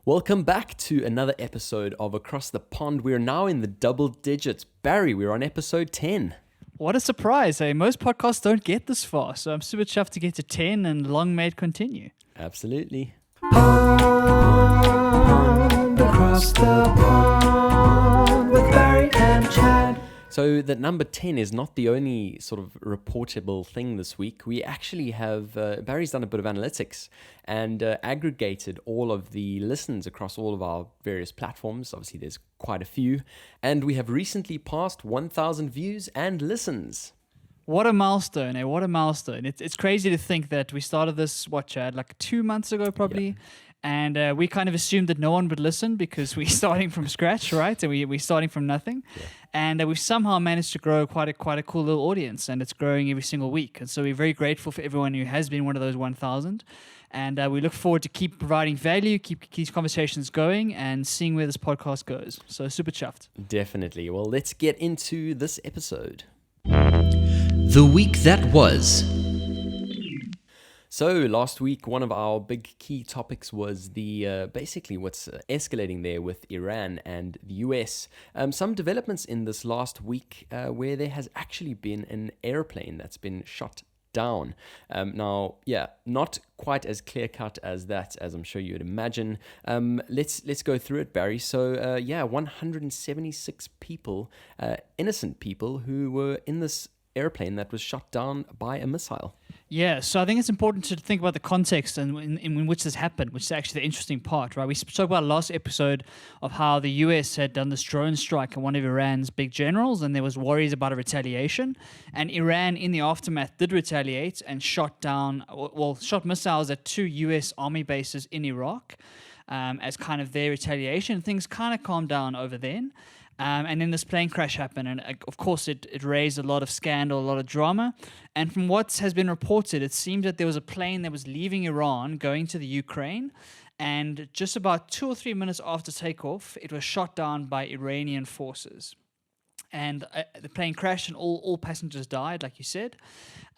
Welcome back to another episode of Across the Pond. We're now in the double digits. Barry, we're on episode 10. What a surprise, eh? Most podcasts don't get this far, so I'm super chuffed to get to 10 and long may it continue. Absolutely. Pond, across the pond with Barry and Chad. So the number 10 is not the only sort of reportable thing this week. We actually have, Barry's done a bit of analytics and aggregated all of the listens across all of our various platforms. Obviously, there's quite a few. And we have recently passed 1,000 views and listens. What a milestone, eh? What a milestone. It's crazy to think that we started this, Chad, like 2 months ago probably. Yeah. And we kind of assumed that no one would listen because we're starting from scratch, right? And we're starting from nothing. Yeah. And we've somehow managed to grow quite a cool little audience, and it's growing every single week. And so we're very grateful for everyone who has been one of those 1,000. And we look forward to keep providing value, keep these conversations going, and seeing where this podcast goes. So super chuffed. Definitely. Well, let's get into this episode. The week that was. So last week, one of our big key topics was the basically what's escalating there with Iran and the US. Some developments in this last week where there has actually been an airplane that's been shot down. Now, not quite as clear-cut as that, as I'm sure you'd imagine. Let's go through it, Barry. So, 176 people, innocent people, who were in this airplane that was shot down by a missile. Yeah, so I think it's important to think about the context and in which this happened, which is actually the interesting part, right? We spoke about last episode of how the US had done this drone strike on one of Iran's big generals, and there was worries about a retaliation. And Iran, in the aftermath, did retaliate and shot missiles at 2 US army bases in Iraq as kind of their retaliation. Things kind of calmed down over then. And then this plane crash happened, and of course it raised a lot of scandal, a lot of drama. And from what has been reported, it seems that there was a plane that was leaving Iran going to the Ukraine, and just about 2 or 3 minutes after takeoff, it was shot down by Iranian forces. And the plane crashed and all passengers died, like you said.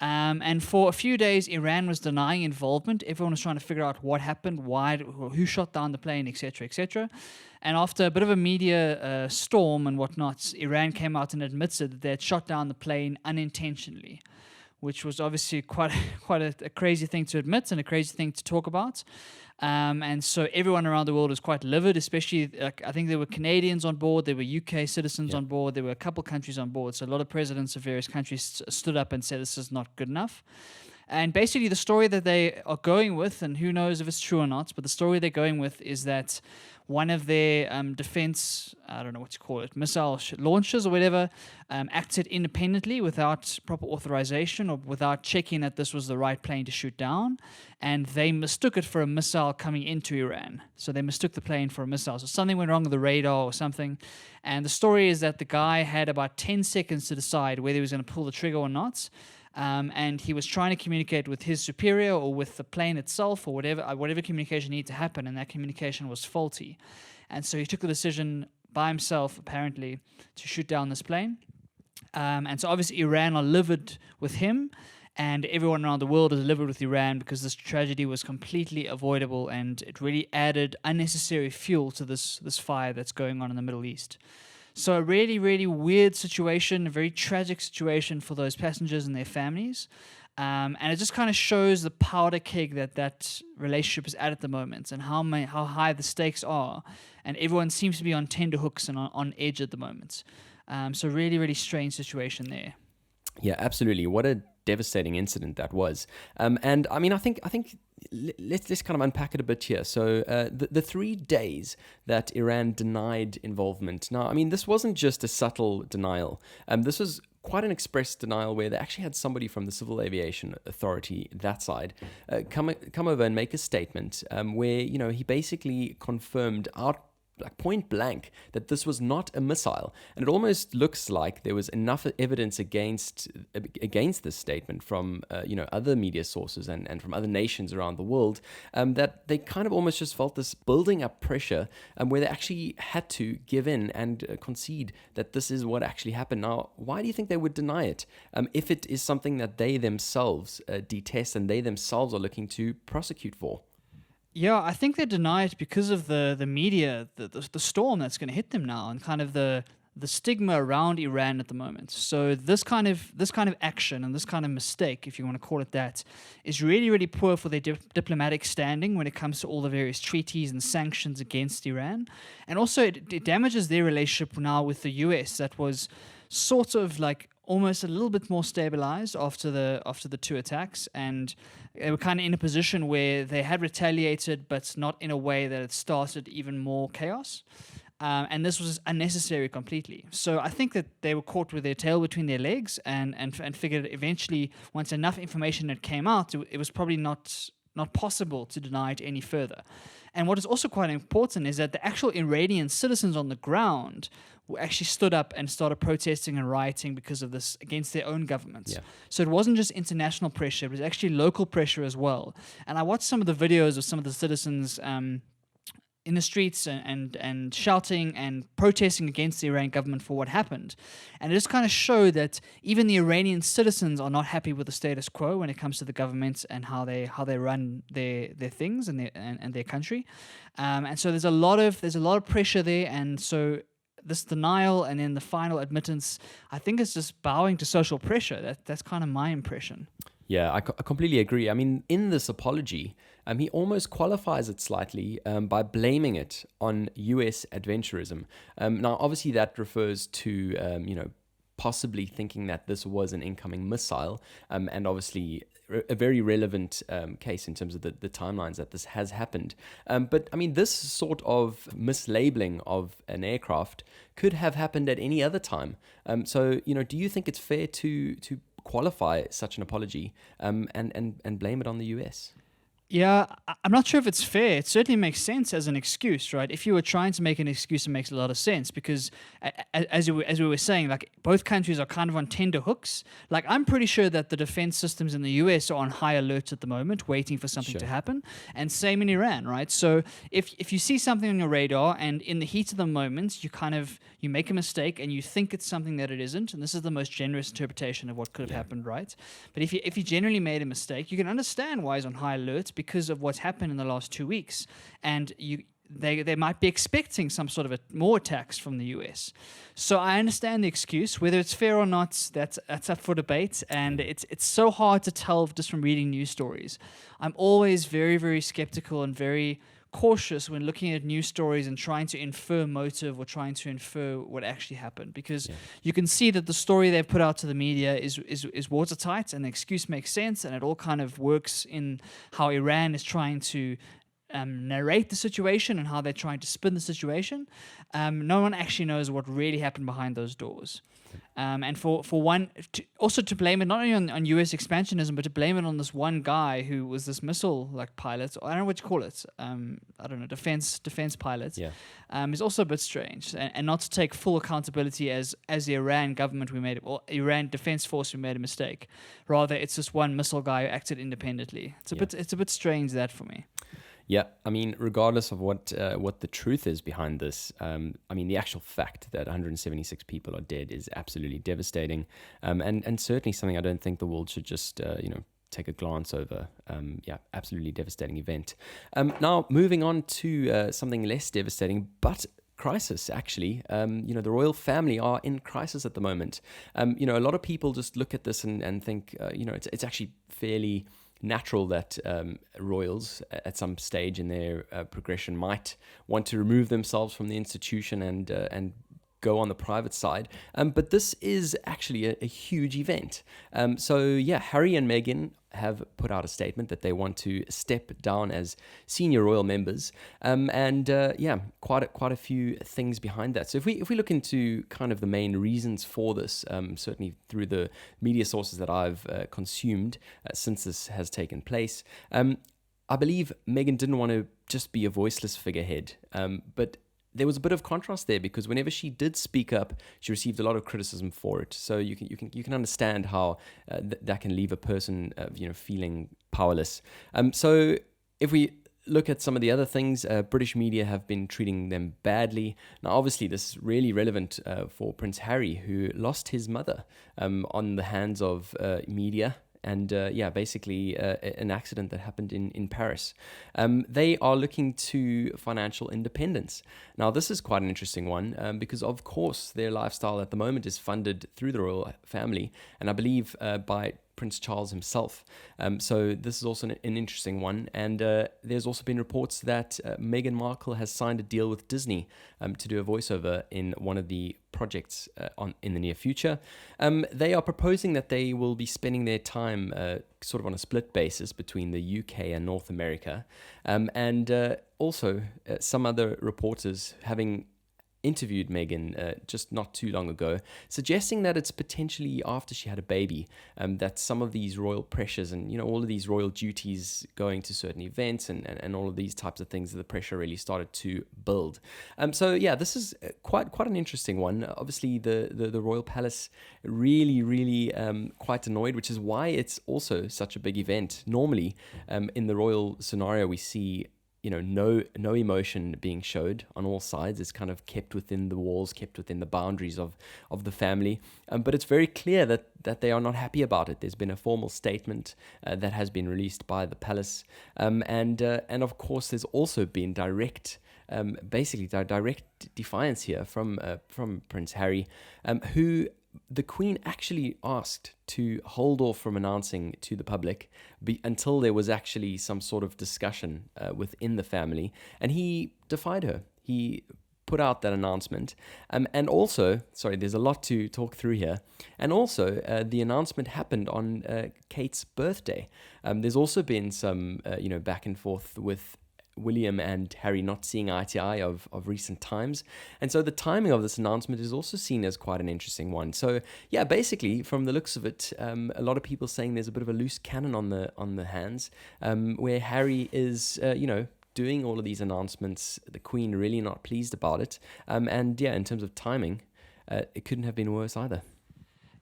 And for a few days, Iran was denying involvement. Everyone was trying to figure out what happened, why, who shot down the plane, etc., etc. And after a bit of a media storm and whatnot, Iran came out and admitted that they had shot down the plane unintentionally, which was obviously quite a crazy thing to admit and a crazy thing to talk about. And so everyone around the world was quite livid, especially I think there were Canadians on board, there were UK citizens on board, there were a couple countries on board. So a lot of presidents of various countries stood up and said this is not good enough. And basically the story that they are going with, and who knows if it's true or not, but the story they're going with is that one of their defense, I don't know what you call it, missile launchers or whatever, acted independently without proper authorization or without checking that this was the right plane to shoot down. And they mistook it for a missile coming into Iran. So they mistook the plane for a missile. So something went wrong with the radar or something. And the story is that the guy had about 10 seconds to decide whether he was going to pull the trigger or not. And he was trying to communicate with his superior or with the plane itself or whatever communication needed to happen, and that communication was faulty. And so he took the decision by himself, apparently, to shoot down this plane. And so obviously Iran are livid with him, and everyone around the world is livid with Iran because this tragedy was completely avoidable, and it really added unnecessary fuel to this fire that's going on in the Middle East. So a really, really weird situation, a very tragic situation for those passengers and their families. And it just kind of shows the powder keg that relationship is at the moment, and how high the stakes are. And everyone seems to be on tenterhooks and on edge at the moment. So really, really strange situation there. Yeah, absolutely. What a devastating incident that was. And I mean, I think let's kind of unpack it a bit here. So the 3 days that Iran denied involvement. Now, I mean, this wasn't just a subtle denial. This was quite an express denial where they actually had somebody from the Civil Aviation Authority, that side, come over and make a statement where, he basically confirmed point blank that this was not a missile. And it almost looks like there was enough evidence against this statement from other media sources and from other nations around the world that they kind of almost just felt this building up pressure where they actually had to give in and concede that this is what actually happened. Now, why do you think they would deny it if it is something that they themselves detest and they themselves are looking to prosecute for? Yeah, I think they deny it because of the media, the storm that's going to hit them now, and kind of the stigma around Iran at the moment. So this kind of action and this kind of mistake, if you want to call it that, is really really poor for their diplomatic standing when it comes to all the various treaties and sanctions against Iran, and also it damages their relationship now with the US that was sort of like almost a little bit more stabilized after the two attacks, and they were kind of in a position where they had retaliated, but not in a way that it started even more chaos. And this was unnecessary completely. So I think that they were caught with their tail between their legs, and figured eventually, once enough information had came out, it was probably not possible to deny it any further. And what is also quite important is that the actual Iranian citizens on the ground actually stood up and started protesting and rioting because of this against their own governments. Yeah. So it wasn't just international pressure, it was actually local pressure as well. And I watched some of the videos of some of the citizens in the streets and shouting and protesting against the Iranian government for what happened. And it just kind of showed that even the Iranian citizens are not happy with the status quo when it comes to the government and how they run their things and their country. And so there's a lot of pressure there, and so this denial and then the final admittance, I think it's just bowing to social pressure. That's kind of my impression. Yeah, I completely agree. I mean, in this apology, he almost qualifies it slightly by blaming it on US adventurism. Now, obviously, that refers to, possibly thinking that this was an incoming missile, and obviously a very relevant case in terms of the timelines that this has happened. But I mean, this sort of mislabeling of an aircraft could have happened at any other time. So, do you think it's fair to qualify such an apology and blame it on the US? Yeah, I'm not sure if it's fair. It certainly makes sense as an excuse, right? If you were trying to make an excuse, it makes a lot of sense because, as we were saying, like both countries are kind of on tender hooks. Like I'm pretty sure that the defense systems in the US are on high alert at the moment, waiting for something to happen, and same in Iran, right? So if you see something on your radar and in the heat of the moment, you make a mistake and you think it's something that it isn't, and this is the most generous interpretation of what could have happened, right? But if you generally made a mistake, you can understand why he's on high alert because of what's happened in the last 2 weeks, and they might be expecting some sort of more attacks from the US. So I understand the excuse. Whether it's fair or not, that's up for debate, and it's so hard to tell just from reading news stories. I'm always very, very skeptical and very cautious when looking at news stories and trying to infer motive or trying to infer what actually happened, because you can see that the story they've put out to the media is watertight, and the excuse makes sense, and it all kind of works in how Iran is trying to narrate the situation and how they're trying to spin the situation. No one actually knows what really happened behind those doors. And for one, also to blame it not only on US expansionism, but to blame it on this one guy who was this missile like pilot, or I don't know what you call it. I don't know, defense pilot. Yeah. Is also a bit strange, and not to take full accountability as the Iran government Iran Defense Force who made a mistake. Rather, it's just one missile guy who acted independently. It's a bit strange that for me. Yeah, I mean, regardless of what the truth is behind this, I mean, the actual fact that 176 people are dead is absolutely devastating, and certainly something I don't think the world should just take a glance over. Absolutely devastating event. Now, moving on to something less devastating, but crisis actually. The royal family are in crisis at the moment. A lot of people just look at this and think, it's actually fairly natural that royals at some stage in their progression might want to remove themselves from the institution and go on the private side. But this is actually a huge event. Harry and Meghan have put out a statement that they want to step down as senior royal members, quite a few things behind that. So if we look into kind of the main reasons for this, certainly through the media sources that I've consumed since this has taken place, I believe Meghan didn't want to just be a voiceless figurehead, but there was a bit of contrast there because whenever she did speak up, she received a lot of criticism for it. So you can understand how that can leave a person feeling powerless. So if we look at some of the other things, British media have been treating them badly. Now, obviously, this is really relevant for Prince Harry, who lost his mother on the hands of media and basically an accident that happened in Paris. They are looking to financial independence. Now, this is quite an interesting one because, of course, their lifestyle at the moment is funded through the royal family, and I believe by Prince Charles himself. So this is also an interesting one. And there's also been reports that Meghan Markle has signed a deal with Disney to do a voiceover in one of the projects in the near future. They are proposing that they will be spending their time sort of on a split basis between the UK and North America. And also some other reporters having interviewed Meghan just not too long ago, suggesting that it's potentially after she had a baby that some of these royal pressures and, you know, all of these royal duties going to certain events and all of these types of things, the pressure really started to build. So yeah, this is quite an interesting one. Obviously, the royal palace really quite annoyed, which is why it's also such a big event. Normally, in the royal scenario, we see, you know, no emotion being showed on all sides. It's kind of kept within the walls, kept within the boundaries of the family. But it's very clear that they are not happy about it. There's been a formal statement that has been released by the palace. And of course, there's also been direct defiance here from Prince Harry, who the Queen actually asked to hold off from announcing to the public until there was actually some sort of discussion within the family, and he defied her. He put out that announcement, and also, sorry, there's a lot to talk through here, and also the announcement happened on Kate's birthday. There's also been some back and forth with William and Harry not seeing eye to eye of recent times. And so the timing of this announcement is also seen as quite an interesting one. So yeah, basically from the looks of it, a lot of people saying there's a bit of a loose cannon on the hands, where Harry is, doing all of these announcements, the Queen really not pleased about it. And yeah, in terms of timing, it couldn't have been worse either.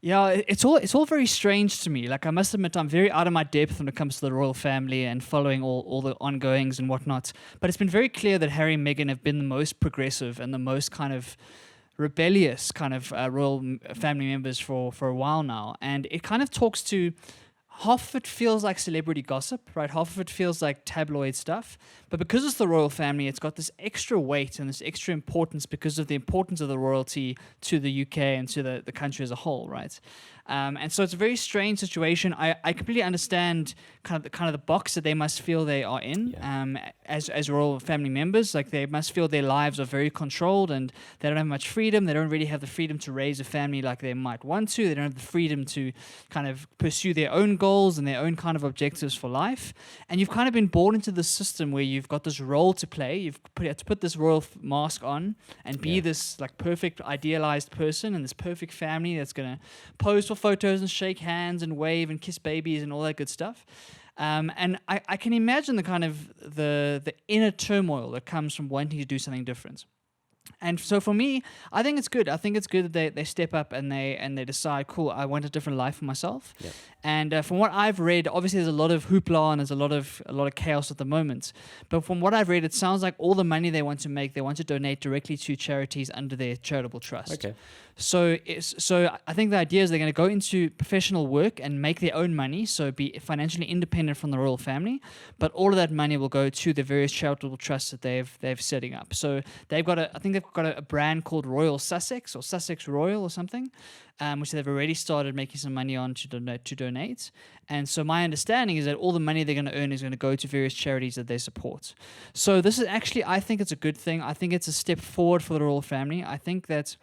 Yeah, it's all very strange to me. Like, I must admit, I'm very out of my depth when it comes to the royal family and following all the ongoings and whatnot. But it's been very clear that Harry and Meghan have been the most progressive and the most kind of rebellious kind of royal family members for a while now. And it kind of talks to... half of it feels like celebrity gossip, right? Half of it feels like tabloid stuff. But because it's the royal family, it's got this extra weight and this extra importance because of the importance of the royalty to the UK and to the country as a whole, right? And so it's a very strange situation. I completely understand kind of the box that they must feel they are in, as royal family members. Like, they must feel their lives are very controlled and they don't have much freedom. They don't really have the freedom to raise a family like they might want to. They don't have the freedom to kind of pursue their own goals and their own kind of objectives for life. And you've kind of been born into this system where you've got this role to play. You have to put this royal mask on and be this like perfect idealized person and this perfect family that's going to pose for photos and shake hands and wave and kiss babies and all that good stuff. And I can imagine the kind of the inner turmoil that comes from wanting to do something different. And so for me, I think it's good. I think it's good that they step up and they decide, cool, I want a different life for myself. Yep. And from what I've read, obviously there's a lot of hoopla and there's a lot of chaos at the moment. But from what I've read, it sounds like all the money they want to make, they want to donate directly to charities under their charitable trust. Okay. So I think the idea is they're going to go into professional work and make their own money, so be financially independent from the royal family. But all of that money will go to the various charitable trusts that they've setting up. So they've got a brand called Royal Sussex or Sussex Royal or something, which they've already started making some money on to donate. And so my understanding is that all the money they're going to earn is going to go to various charities that they support. So this is actually, I think it's a good thing. I think it's a step forward for the royal family. I think that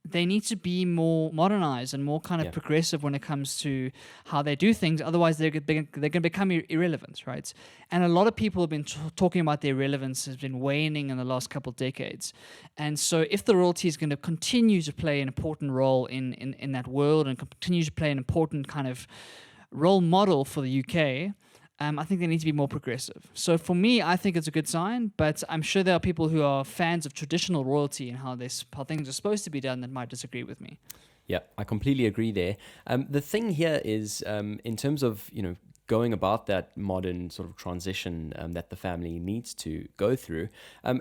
they need to be more modernized and more kind of progressive when it comes to how they do things. Otherwise, they're going to become irrelevant, right? And a lot of people have been talking about their relevance has been waning in the last couple of decades. And so if the royalty is going to continue to play an important role in that world and continue to play an important kind of role model for the UK, I think they need to be more progressive. So for me, I think it's a good sign, but I'm sure there are people who are fans of traditional royalty and how things are supposed to be done that might disagree with me. Yeah, I completely agree there. The thing here is, in terms of, going about that modern sort of transition that the family needs to go through,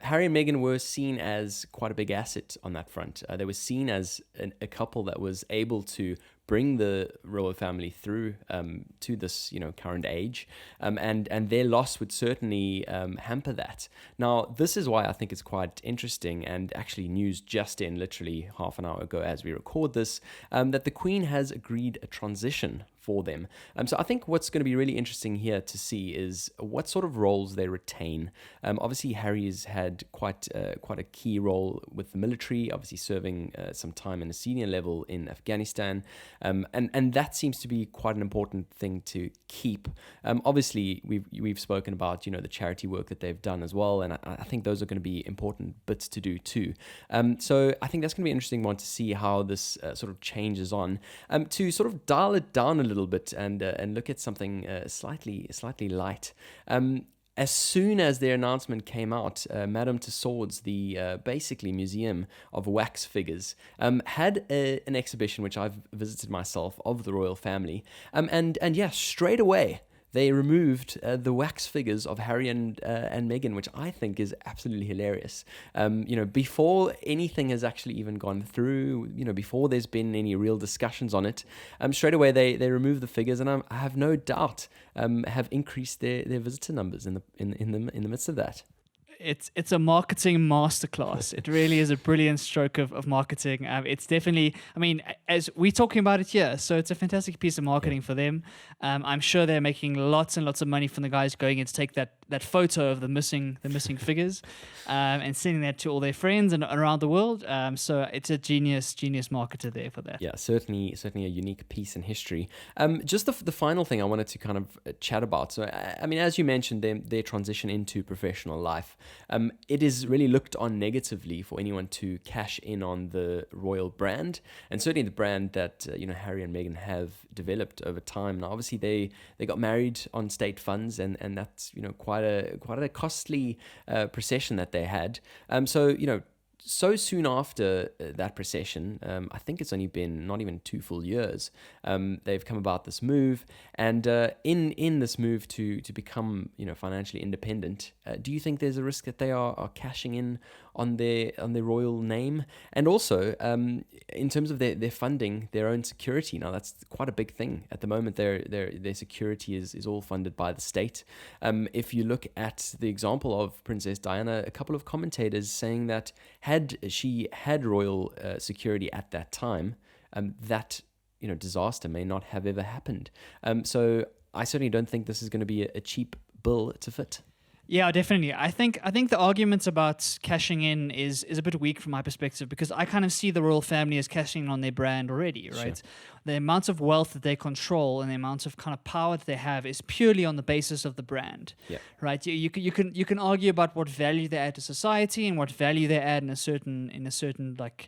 Harry and Meghan were seen as quite a big asset on that front. They were seen as a couple that was able to bring the royal family through to this, current age, and their loss would certainly hamper that. Now, this is why I think it's quite interesting, and actually news just in literally half an hour ago as we record this, that the Queen has agreed a transition for them. So I think what's going to be really interesting here to see is what sort of roles they retain. Obviously, Harry's had quite a key role with the military, obviously serving some time in a senior level in Afghanistan, and that seems to be quite an important thing to keep. Obviously, we've spoken about the charity work that they've done as well, and I think those are going to be important bits to do too. So I think that's going to be an interesting one to see how this sort of changes on. To sort of dial it down a little bit and look at something slightly light. As soon as their announcement came out, Madame Tussauds, the basically museum of wax figures, had an exhibition which I've visited myself of the royal family, and yeah, straight away they removed the wax figures of Harry and Meghan, which I think is absolutely hilarious. Before anything has actually even gone through, before there's been any real discussions on it, straight away they removed the figures, and I have no doubt have increased their visitor numbers in the midst of that. It's a marketing masterclass. It really is a brilliant stroke of marketing. It's definitely, as we're talking about it here, so it's a fantastic piece of marketing for them. I'm sure they're making lots and lots of money from the guys going in to take that photo of the missing figures and sending that to all their friends and around the world. So it's a genius marketer there for that. Yeah, certainly a unique piece in history. Just the final thing I wanted to kind of chat about. So, as you mentioned, their transition into professional life. It is really looked on negatively for anyone to cash in on the royal brand, and certainly the brand that Harry and Meghan have developed over time. Now, obviously, they got married on state funds, and that's quite a costly procession that they had. So soon after that procession, I think it's only been not even 2 full years, they've come about this move, and in this move to become financially independent, do you think there's a risk that they are cashing in on their royal name, and also in terms of their funding, their own security? Now that's quite a big thing at the moment. Their security is all funded by the state. If you look at the example of Princess Diana, a couple of commentators saying that had she had royal security at that time, that disaster may not have ever happened. So I certainly don't think this is going to be a cheap bill to fit. Yeah, definitely. I think the arguments about cashing in is a bit weak from my perspective, because I kind of see the royal family as cashing in on their brand already, right? Sure. The amount of wealth that they control and the amount of kind of power that they have is purely on the basis of the brand, right? You can argue about what value they add to society and what value they add in a certain like,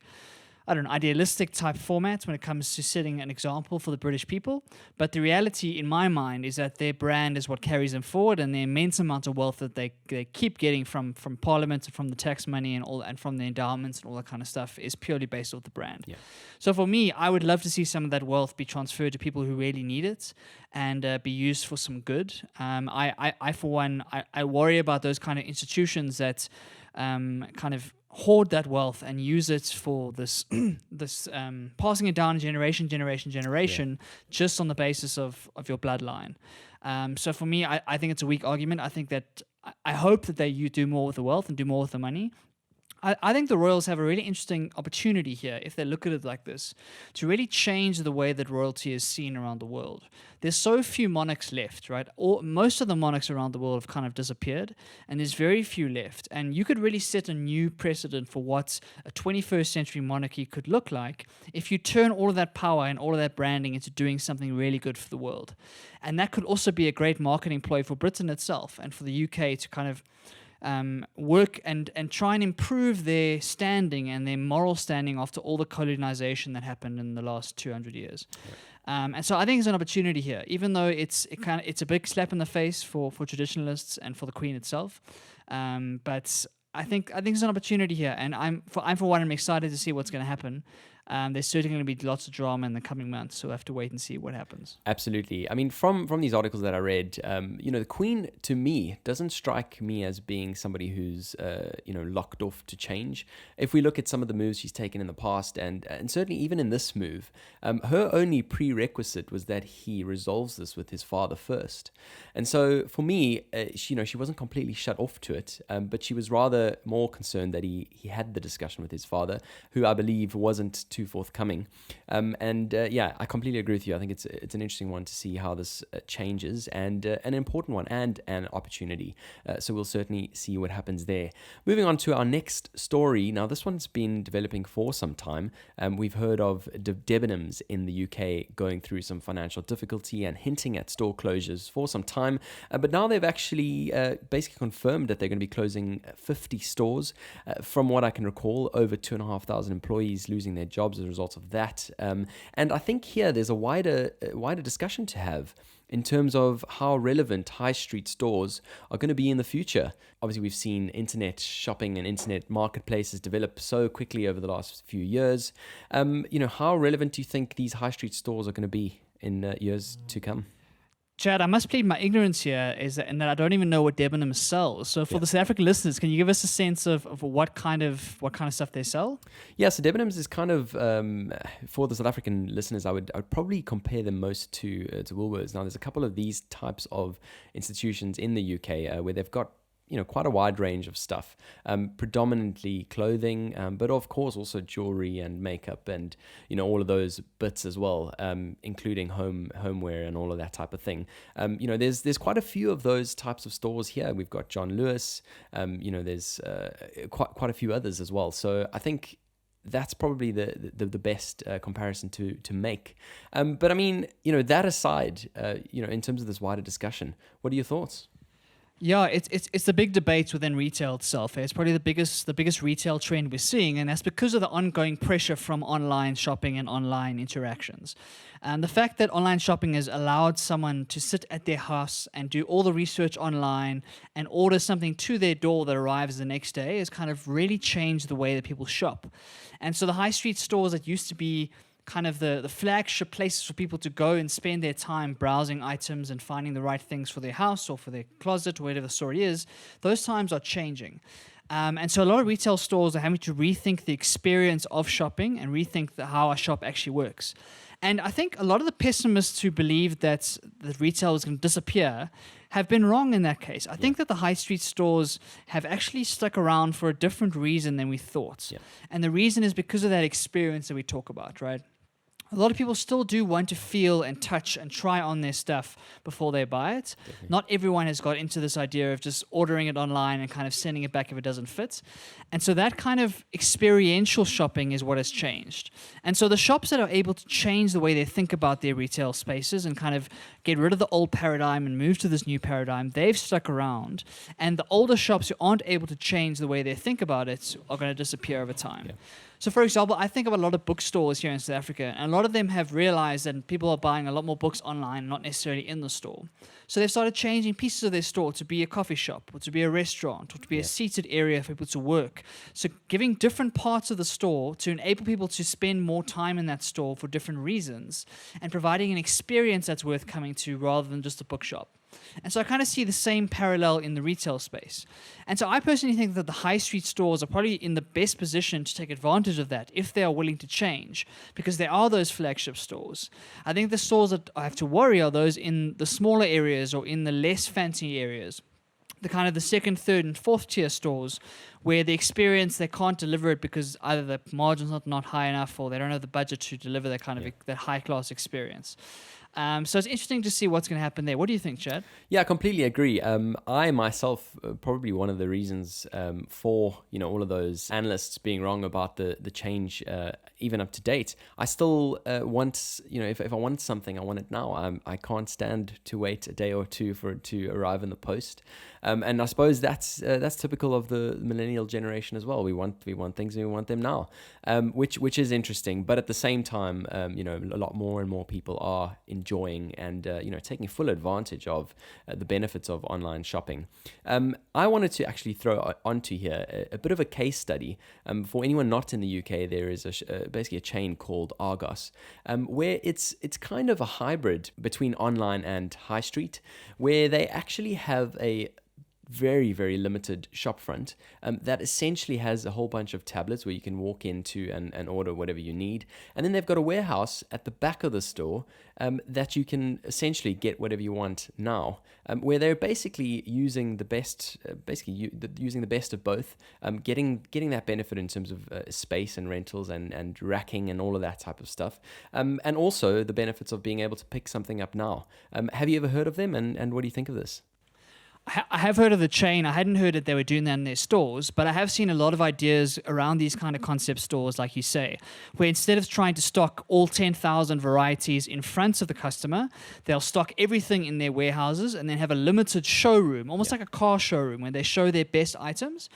I don't know, idealistic type format when it comes to setting an example for the British people. But the reality in my mind is that their brand is what carries them forward, and the immense amount of wealth that they keep getting from Parliament and from the tax money and from the endowments and all that kind of stuff is purely based off the brand. Yeah. So for me, I would love to see some of that wealth be transferred to people who really need it and be used for some good. I for one, I worry about those kind of institutions that kind of hoard that wealth and use it for this passing it down generation, just on the basis of your bloodline. So for me, I think it's a weak argument. I think that I hope that you do more with the wealth and do more with the money. I think the royals have a really interesting opportunity here, if they look at it like this, to really change the way that royalty is seen around the world. There's so few monarchs left, right? Most of the monarchs around the world have kind of disappeared, and there's very few left. And you could really set a new precedent for what a 21st century monarchy could look like if you turn all of that power and all of that branding into doing something really good for the world. And that could also be a great marketing ploy for Britain itself and for the UK to kind of work and try and improve their standing and their moral standing after all the colonization that happened in the last 200 years. Yeah. And so I think there's an opportunity here, even though it's a big slap in the face for traditionalists and for the Queen itself. But I think there's an opportunity here, and I'm for one, I'm excited to see what's going to happen. There's certainly going to be lots of drama in the coming months, so we'll have to wait and see what happens. Absolutely. I mean, from these articles that I read, the Queen, to me, doesn't strike me as being somebody who's, locked off to change. If we look at some of the moves she's taken in the past, and certainly even in this move, her only prerequisite was that he resolves this with his father first. And so for me, she wasn't completely shut off to it, but she was rather more concerned that he had the discussion with his father, who I believe wasn't too forthcoming. I completely agree with you. I think it's an interesting one to see how this changes, and an important one and an opportunity. So we'll certainly see what happens there. Moving on to our next story. Now, this one's been developing for some time. We've heard of Debenhams in the UK going through some financial difficulty and hinting at store closures for some time. But now they've actually basically confirmed that they're going to be closing 50 stores. From what I can recall, over 2,500 employees losing their jobs as a result of that. And I think here there's a wider discussion to have in terms of how relevant high street stores are going to be in the future. Obviously, we've seen internet shopping and internet marketplaces develop so quickly over the last few years. How relevant do you think these high street stores are going to be in years to come? Chad, I must plead my ignorance here, in that I don't even know what Debenhams sells. So for the South African listeners, can you give us a sense of what kind of stuff they sell? Yeah, so Debenhams is kind of, for the South African listeners, I would probably compare them most to Woolworths. Now, there's a couple of these types of institutions in the UK where they've got quite a wide range of stuff, predominantly clothing, but of course also jewelry and makeup and, all of those bits as well, including homeware and all of that type of thing. There's quite a few of those types of stores here. We've got John Lewis, there's quite a few others as well. So I think that's probably the best comparison to make. But I mean, that aside, in terms of this wider discussion, what are your thoughts? Yeah, it's the big debate within retail itself. It's probably the biggest retail trend we're seeing, and that's because of the ongoing pressure from online shopping and online interactions. And the fact that online shopping has allowed someone to sit at their house and do all the research online and order something to their door that arrives the next day has kind of really changed the way that people shop. And so the high street stores that used to be kind of the flagship places for people to go and spend their time browsing items and finding the right things for their house or for their closet or whatever the story is, those times are changing. And so a lot of retail stores are having to rethink the experience of shopping and rethink how a shop actually works. And I think a lot of the pessimists who believe that retail is going to disappear have been wrong in that case. I think that the high street stores have actually stuck around for a different reason than we thought. Yeah. And the reason is because of that experience that we talk about, right? A lot of people still do want to feel and touch and try on their stuff before they buy it. Definitely. Not everyone has got into this idea of just ordering it online and kind of sending it back if it doesn't fit. And so that kind of experiential shopping is what has changed. And so the shops that are able to change the way they think about their retail spaces and kind of get rid of the old paradigm and move to this new paradigm, they've stuck around. And the older shops who aren't able to change the way they think about it are going to disappear over time. Yeah. So, for example, I think of a lot of bookstores here in South Africa, and a lot of them have realized that people are buying a lot more books online, not necessarily in the store. So they've started changing pieces of their store to be a coffee shop, or to be a restaurant, or to be a seated area for people to work. So giving different parts of the store to enable people to spend more time in that store for different reasons, and providing an experience that's worth coming to rather than just a bookshop. And so I kind of see the same parallel in the retail space. And so I personally think that the high street stores are probably in the best position to take advantage of that if they are willing to change, because there are those flagship stores. I think the stores that I have to worry are those in the smaller areas or in the less fancy areas. The kind of the second, third, and fourth tier stores where the experience, they can't deliver it because either the margin's not high enough or they don't have the budget to deliver that kind of that high-class experience. So it's interesting to see what's going to happen there. What do you think, Chad? Yeah, I completely agree. I myself, probably one of the reasons for all of those analysts being wrong about the change, even up to date. I still want, if I want something, I want it now. I can't stand to wait a day or two for it to arrive in the post. And I suppose that's typical of the millennial millennial generation as well. We want things and we want them now, which is interesting. But at the same time, a lot more and more people are enjoying and taking full advantage of the benefits of online shopping. I wanted to actually throw onto here a bit of a case study. For anyone not in the UK, there is basically a chain called Argos, where it's kind of a hybrid between online and high street, where they actually have a very, very limited shopfront that essentially has a whole bunch of tablets where you can walk into and order whatever you need. And then they've got a warehouse at the back of the store that you can essentially get whatever you want now, where they're basically using the best, using the best of both, getting that benefit in terms of space and rentals and racking and all of that type of stuff, and also the benefits of being able to pick something up now. Have you ever heard of them, and what do you think of this? I have heard of the chain. I hadn't heard that they were doing that in their stores, but I have seen a lot of ideas around these kind of concept stores, like you say, where instead of trying to stock all 10,000 varieties in front of the customer, they'll stock everything in their warehouses and then have a limited showroom, almost like a car showroom, where they show their best items.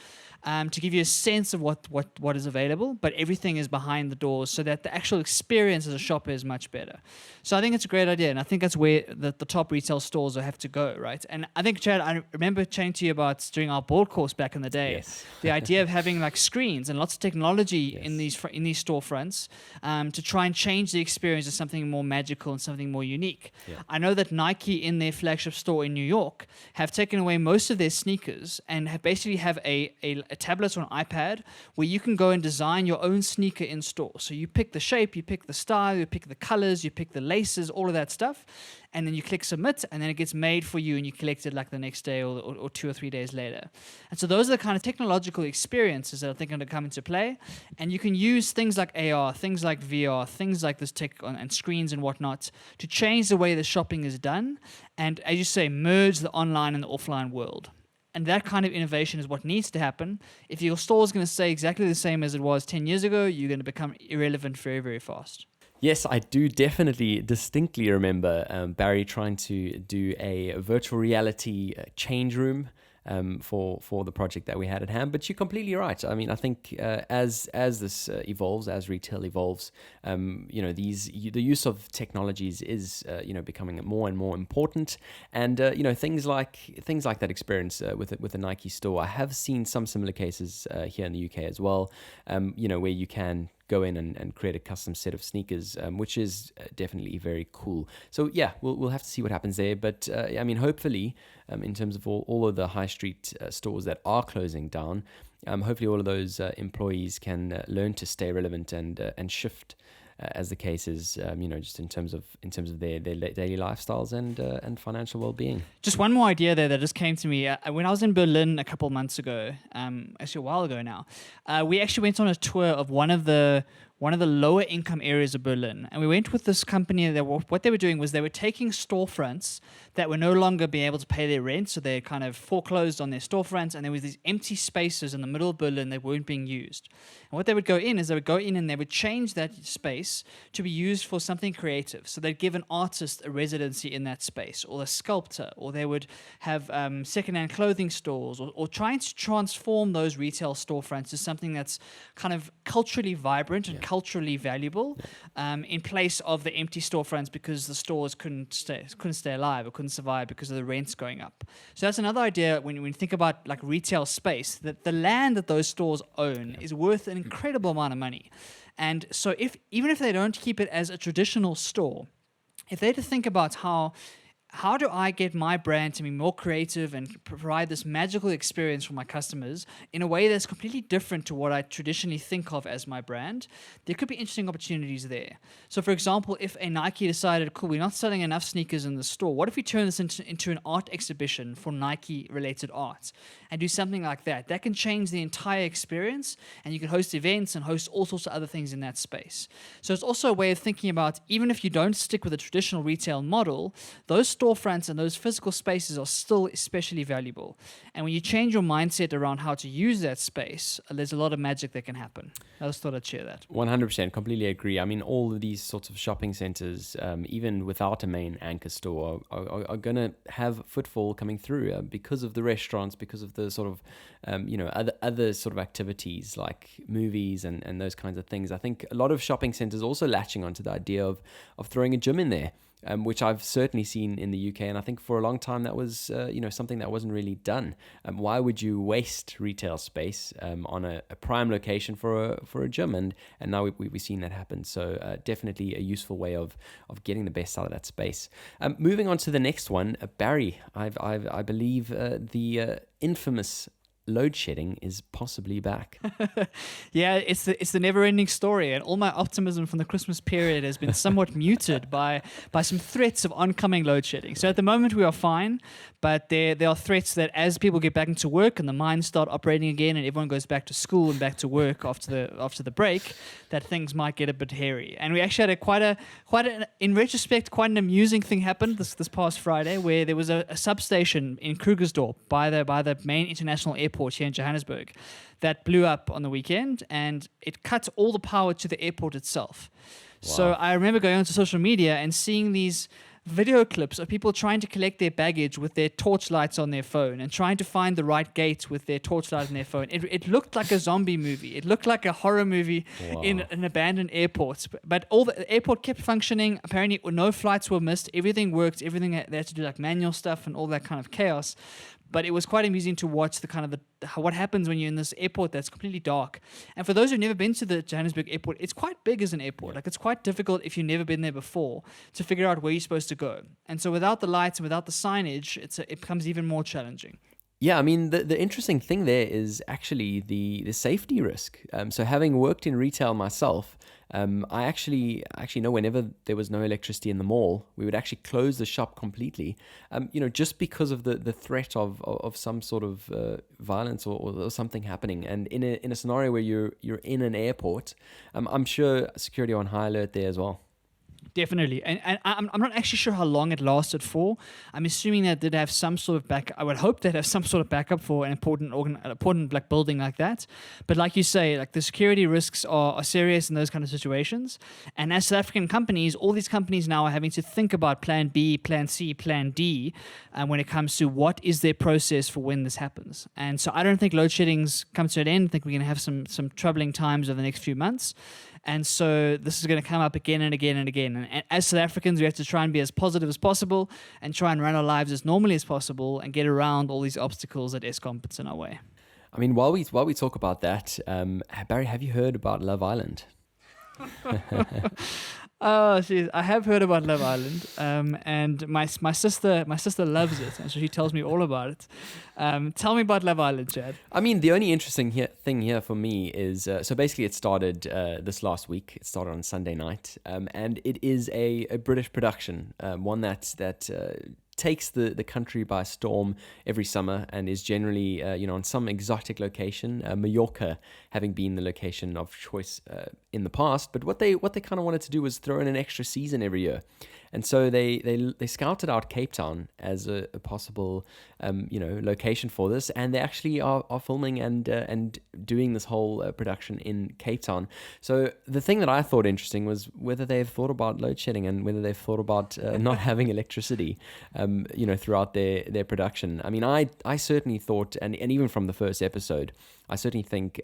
To give you a sense of what is available, but everything is behind the doors so that the actual experience as a shopper is much better. So I think it's a great idea, and I think that's where the top retail stores will have to go, right? And I think, Chad, I remember chatting to you about during our board course back in the day, yes. the idea of having like screens and lots of technology in these storefronts to try and change the experience to something more magical and something more unique. Yeah. I know that Nike in their flagship store in New York have taken away most of their sneakers and have basically have a tablet or an iPad where you can go and design your own sneaker in store. So you pick the shape, you pick the style, you pick the colors, you pick the laces, all of that stuff, and then you click submit, and then it gets made for you and you collect it like the next day or 2 or 3 days later. And so those are the kind of technological experiences that I think are going to come into play, and you can use things like AR, things like VR, things like this tech and screens and whatnot to change the way the shopping is done and, as you say, merge the online and the offline world. And that kind of innovation is what needs to happen. If your store is going to stay exactly the same as it was 10 years ago, you're going to become irrelevant very, very fast. Yes, I do distinctly remember Barry trying to do a virtual reality change room for the project that we had at hand. But you're completely right. I mean, I think as this evolves, as retail evolves, the use of technologies is becoming more and more important. And things like that experience with a Nike store. I have seen some similar cases here in the UK as well. Where you can go in and create a custom set of sneakers, which is definitely very cool. So yeah, we'll have to see what happens there. But hopefully, in terms of all of the high street stores that are closing down, hopefully all of those employees can learn to stay relevant and shift. As the case is, just in terms of their daily lifestyles and financial well-being. Just one more idea there that just came to me. When I was in Berlin a couple of months ago, actually a while ago now, we actually went on a tour of one of the lower income areas of Berlin. And we went with this company that what they were doing was they were taking storefronts that were no longer being able to pay their rent. So they kind of foreclosed on their storefronts, and there was these empty spaces in the middle of Berlin that weren't being used. And what they would go in is they would go in and they would change that space to be used for something creative. So they'd give an artist a residency in that space, or a sculptor, or they would have secondhand clothing stores, or trying to transform those retail storefronts to something that's kind of culturally vibrant and culturally valuable, in place of the empty storefronts because the stores couldn't stay alive or couldn't survive because of the rents going up. So that's another idea when you think about like retail space, that the land that those stores own is worth an incredible amount of money. And so even if they don't keep it as a traditional store, if they're to think about how do I get my brand to be more creative and provide this magical experience for my customers in a way that's completely different to what I traditionally think of as my brand, there could be interesting opportunities there. So, for example, if a Nike decided, cool, we're not selling enough sneakers in the store, what if we turn this into an art exhibition for Nike-related art and do something like that? That can change the entire experience, and you can host events and host all sorts of other things in that space. So it's also a way of thinking about, even if you don't stick with a traditional retail model, those stores storefronts and those physical spaces are still especially valuable. And when you change your mindset around how to use that space, there's a lot of magic that can happen. I just thought I'd share that. 100%, completely agree. I mean, all of these sorts of shopping centers, even without a main anchor store, are going to have footfall coming through because of the restaurants, because of the sort of, other sort of activities like movies and those kinds of things. I think a lot of shopping centers also latching onto the idea of throwing a gym in there. Which I've certainly seen in the UK, and I think for a long time that was, something that wasn't really done. Why would you waste retail space on a prime location for a gym? And now we've seen that happen. So definitely a useful way of getting the best out of that space. Moving on to the next one, Barry. I believe the infamous load shedding is possibly back. Yeah, it's the never-ending story, and all my optimism from the Christmas period has been somewhat muted by some threats of oncoming load shedding. So at the moment we are fine, but there are threats that as people get back into work and the mines start operating again, and everyone goes back to school and back to work after the break, that things might get a bit hairy. And we actually had in retrospect, quite an amusing thing happened this past Friday, where there was a substation in Krugersdorp by the main international airport here in Johannesburg that blew up on the weekend, and it cut all the power to the airport itself. Wow. So I remember going onto social media and seeing these video clips of people trying to collect their baggage with their torchlights on their phone and trying to find the right gate with their torchlight on their phone. It looked like a zombie movie. It looked like a horror movie. Wow. In an abandoned airport. But the airport kept functioning. Apparently no flights were missed. Everything worked. Everything they had to do like manual stuff and all that kind of chaos. But it was quite amusing to watch what happens when you're in this airport that's completely dark. And for those who've never been to the Johannesburg airport, it's quite big as an airport. Like, it's quite difficult if you've never been there before to figure out where you're supposed to go. And so without the lights and without the signage, it becomes even more challenging. Yeah, I mean, the interesting thing there is actually the safety risk. So having worked in retail myself, I actually know whenever there was no electricity in the mall, we would actually close the shop completely, just because of the threat of some sort of violence or something happening. And in a scenario where you're in an airport, I'm sure security on high alert there as well. Definitely. And I'm not actually sure how long it lasted for. I'm assuming that they'd have some sort of backup. I would hope they'd have some sort of backup for an important like building like that. But like you say, like the security risks are serious in those kind of situations. And as South African companies, all these companies now are having to think about plan B, plan C, plan D when it comes to what is their process for when this happens. And so I don't think load shedding's come to an end. I think we're going to have some troubling times over the next few months. And so this is going to come up again and again and again. And as South Africans, we have to try and be as positive as possible and try and run our lives as normally as possible and get around all these obstacles that Eskom puts in our way. I mean, while we talk about that, Barry, have you heard about Love Island? Oh, geez, I have heard about Love Island, and my sister loves it, and so she tells me all about it. Tell me about Love Island, Chad. I mean, the only interesting thing here for me is so basically it started this last week. It started on Sunday night, and it is a British production, one that takes the country by storm every summer and is generally on some exotic location, Mallorca having been the location of choice in the past. But what they kind of wanted to do was throw in an extra season every year. And so they scouted out Cape Town as a possible location for this, and they actually are filming and doing this whole production in Cape Town. So the thing that I thought interesting was whether they've thought about load shedding and whether they've thought about not having electricity throughout their production. I mean, I certainly thought, and even from the first episode, I certainly think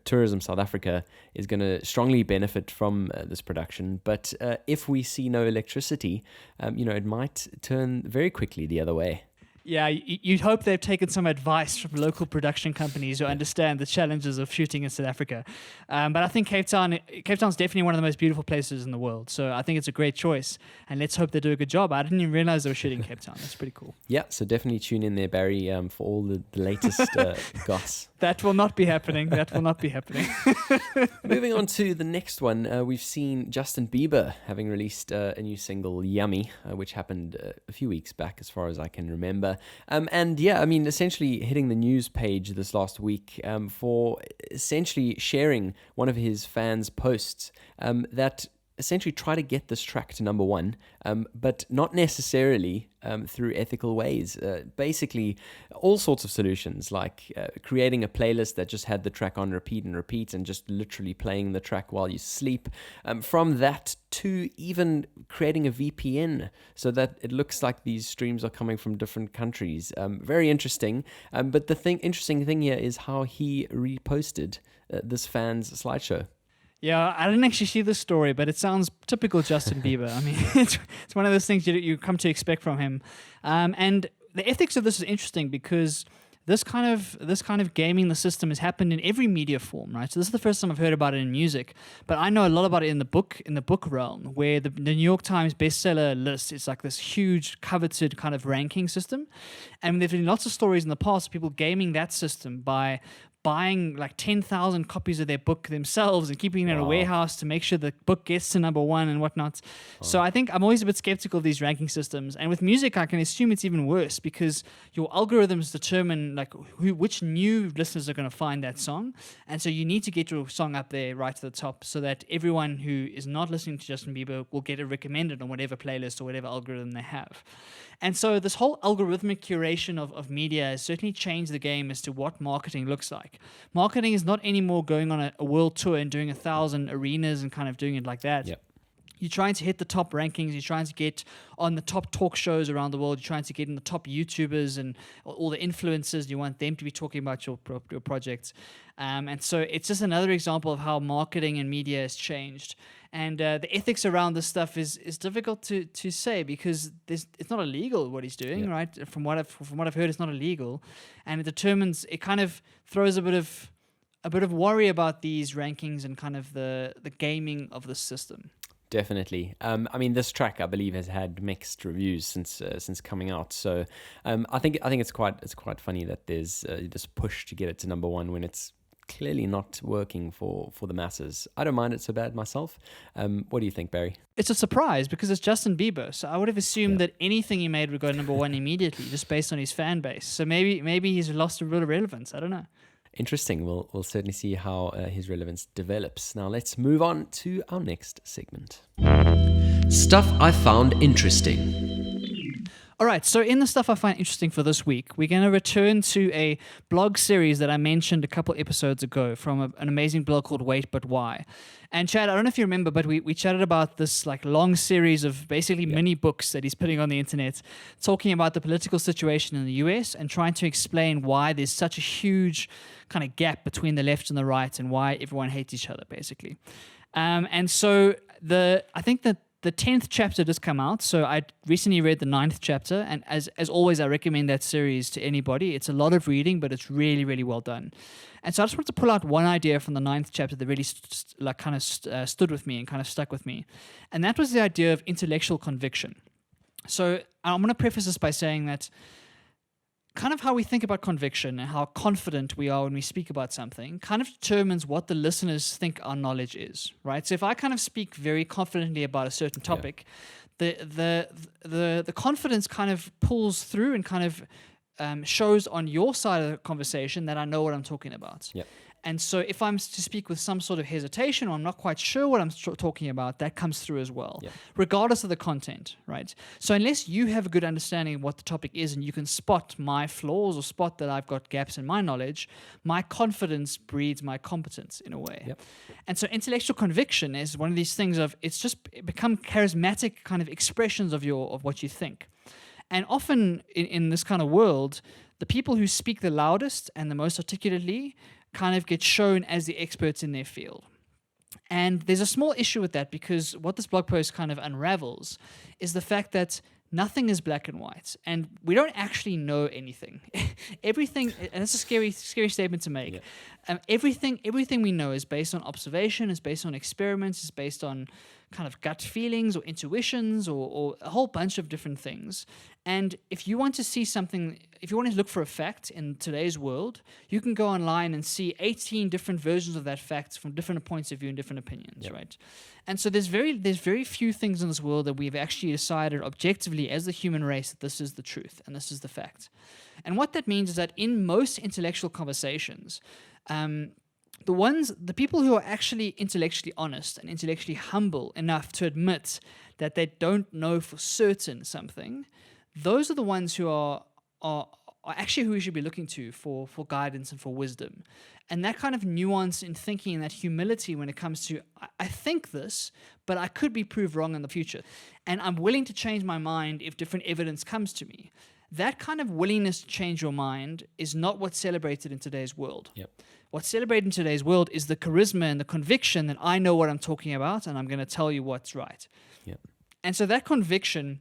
Tourism South Africa is going to strongly benefit from this production. But if we see no electricity, it might turn very quickly the other way. Yeah, you'd hope they've taken some advice from local production companies who understand the challenges of shooting in South Africa. But I think Cape Town's definitely one of the most beautiful places in the world. So I think it's a great choice. And let's hope they do a good job. I didn't even realize they were shooting in Cape Town. That's pretty cool. Yeah, so definitely tune in there, Barry, for all the latest goss. That will not be happening. Moving on to the next one, we've seen Justin Bieber having released a new single, Yummy, which happened a few weeks back as far as I can remember. And yeah, I mean, essentially hitting the news page this last week for essentially sharing one of his fans' posts that essentially try to get this track to number one, but not necessarily through ethical ways. Basically, all sorts of solutions, like creating a playlist that just had the track on repeat and just literally playing the track while you sleep. From that to even creating a VPN so that it looks like these streams are coming from different countries. Very interesting. But the interesting thing here is how he reposted this fan's slideshow. Yeah, I didn't actually see this story, but it sounds typical Justin Bieber. I mean, it's one of those things you come to expect from him. And the ethics of this is interesting because this kind of gaming the system has happened in every media form, right? So this is the first time I've heard about it in music, but I know a lot about it in the book realm, where the New York Times bestseller list is like this huge coveted kind of ranking system. And there've been lots of stories in the past of people gaming that system by buying like 10,000 copies of their book themselves and keeping it in a warehouse to make sure the book gets to number one and whatnot. So I think I'm always a bit skeptical of these ranking systems. And with music, I can assume it's even worse because your algorithms determine like which new listeners are going to find that song. And so you need to get your song up there right to the top so that everyone who is not listening to Justin Bieber will get it recommended on whatever playlist or whatever algorithm they have. And so this whole algorithmic curation of media has certainly changed the game as to what marketing looks like. Marketing is not anymore going on a world tour and doing 1,000 arenas and kind of doing it like that. Yep. You're trying to hit the top rankings. You're trying to get on the top talk shows around the world. You're trying to get in the top YouTubers and all the influencers. You want them to be talking about your projects. And so it's just another example of how marketing and media has changed. And the ethics around this stuff is difficult to say because it's not illegal what he's doing, right? From what I've heard, it's not illegal, and it kind of throws a bit of worry about these rankings and kind of the gaming of the system. Definitely. I mean, this track I believe has had mixed reviews since coming out. So I think it's quite funny that there's this push to get it to number one when it's clearly not working for the masses. I don't mind it so bad myself. What do you think, Barry? It's a surprise because it's Justin Bieber. So I would have assumed that anything he made would go number one immediately, just based on his fan base. So maybe he's lost a bit of relevance. I don't know. Interesting. We'll certainly see how his relevance develops. Now let's move on to our next segment. Stuff I found interesting. All right, so in the stuff I find interesting for this week, we're going to return to a blog series that I mentioned a couple episodes ago from an amazing blog called Wait But Why. And Chad, I don't know if you remember, but we chatted about this like long series of basically mini books that he's putting on the internet, talking about the political situation in the US and trying to explain why there's such a huge kind of gap between the left and the right and why everyone hates each other, basically. And so I think that the 10th chapter just come out, so I recently read the 9th chapter, and as always, I recommend that series to anybody. It's a lot of reading, but it's really, really well done. And so I just wanted to pull out one idea from the 9th chapter that really stood with me and kind of stuck with me, and that was the idea of intellectual conviction. So I'm going to preface this by saying that kind of how we think about conviction and how confident we are when we speak about something kind of determines what the listeners think our knowledge is, right? So if I kind of speak very confidently about a certain topic, the confidence kind of pulls through and kind of shows on your side of the conversation that I know what I'm talking about. Yep. And so if I'm to speak with some sort of hesitation or I'm not quite sure what I'm talking about, that comes through as well, regardless of the content, right? So unless you have a good understanding of what the topic is and you can spot my flaws or spot that I've got gaps in my knowledge, my confidence breeds my competence in a way. Yep. And so intellectual conviction is one of these things of it's just become charismatic kind of expressions of what you think. And often in this kind of world, the people who speak the loudest and the most articulately kind of get shown as the experts in their field. And there's a small issue with that because what this blog post kind of unravels is the fact that nothing is black and white, and we don't actually know anything. Everything, and it's a scary statement to make. Yeah. Everything we know is based on observation, is based on experiments, is based on kind of gut feelings or intuitions or a whole bunch of different things. And if you want to see something, if you want to look for a fact in today's world, you can go online and see 18 different versions of that fact from different points of view and different opinions, right? And so there's very few things in this world that we've actually decided objectively as the human race that this is the truth and this is the fact. And what that means is that in most intellectual conversations, the people who are actually intellectually honest and intellectually humble enough to admit that they don't know for certain something, those are the ones who are actually who we should be looking to for guidance and for wisdom. And that kind of nuance in thinking and that humility when it comes to, I think this, but I could be proved wrong in the future. And I'm willing to change my mind if different evidence comes to me. That kind of willingness to change your mind is not what's celebrated in today's world. Yep. What's celebrated in today's world is the charisma and the conviction that I know what I'm talking about and I'm going to tell you what's right. Yep. And so that conviction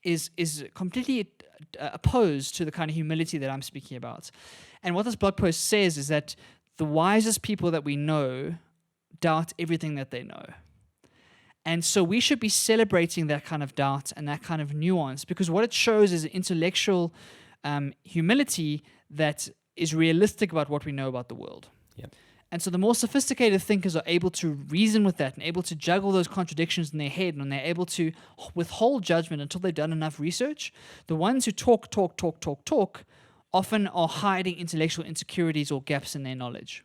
is completely opposed to the kind of humility that I'm speaking about. And what this blog post says is that the wisest people that we know doubt everything that they know. And so we should be celebrating that kind of doubt and that kind of nuance, because what it shows is an intellectual humility that is realistic about what we know about the world. Yep. And so the more sophisticated thinkers are able to reason with that and able to juggle those contradictions in their head, and they're able to withhold judgment until they've done enough research. The ones who talk often are hiding intellectual insecurities or gaps in their knowledge.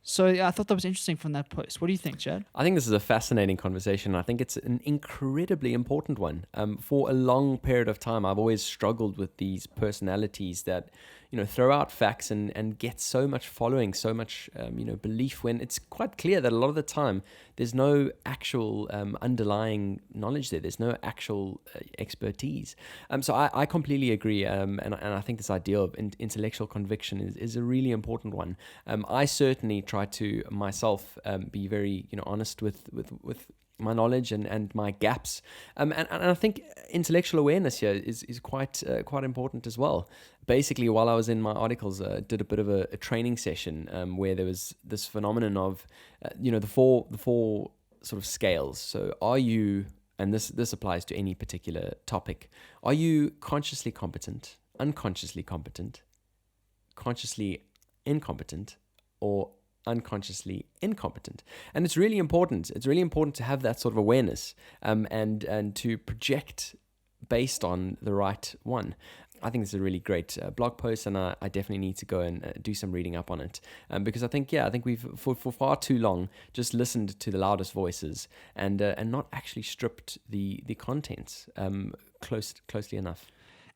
So I thought that was interesting from that post. What do you think, Chad? I think this is a fascinating conversation. I think it's an incredibly important one. For a long period of time, I've always struggled with these personalities that, throw out facts and get so much following, so much, belief, when it's quite clear that a lot of the time there's no actual underlying knowledge there. There's no actual expertise. So I completely agree. And I think this idea of intellectual conviction is a really important one. I certainly try to myself be very honest with my knowledge and my gaps, and I think intellectual awareness here is quite important as well. Basically, while I was in my articles, did a bit of a training session where there was this phenomenon of the four sort of scales. So are you, and this applies to any particular topic, are you consciously competent, unconsciously competent, consciously incompetent, or unconsciously incompetent? And it's really important. It's really important to have that sort of awareness and to project based on the right one. I think it's a really great blog post, and I definitely need to go and do some reading up on it, because I think we've for far too long just listened to the loudest voices and not actually stripped the contents closely enough.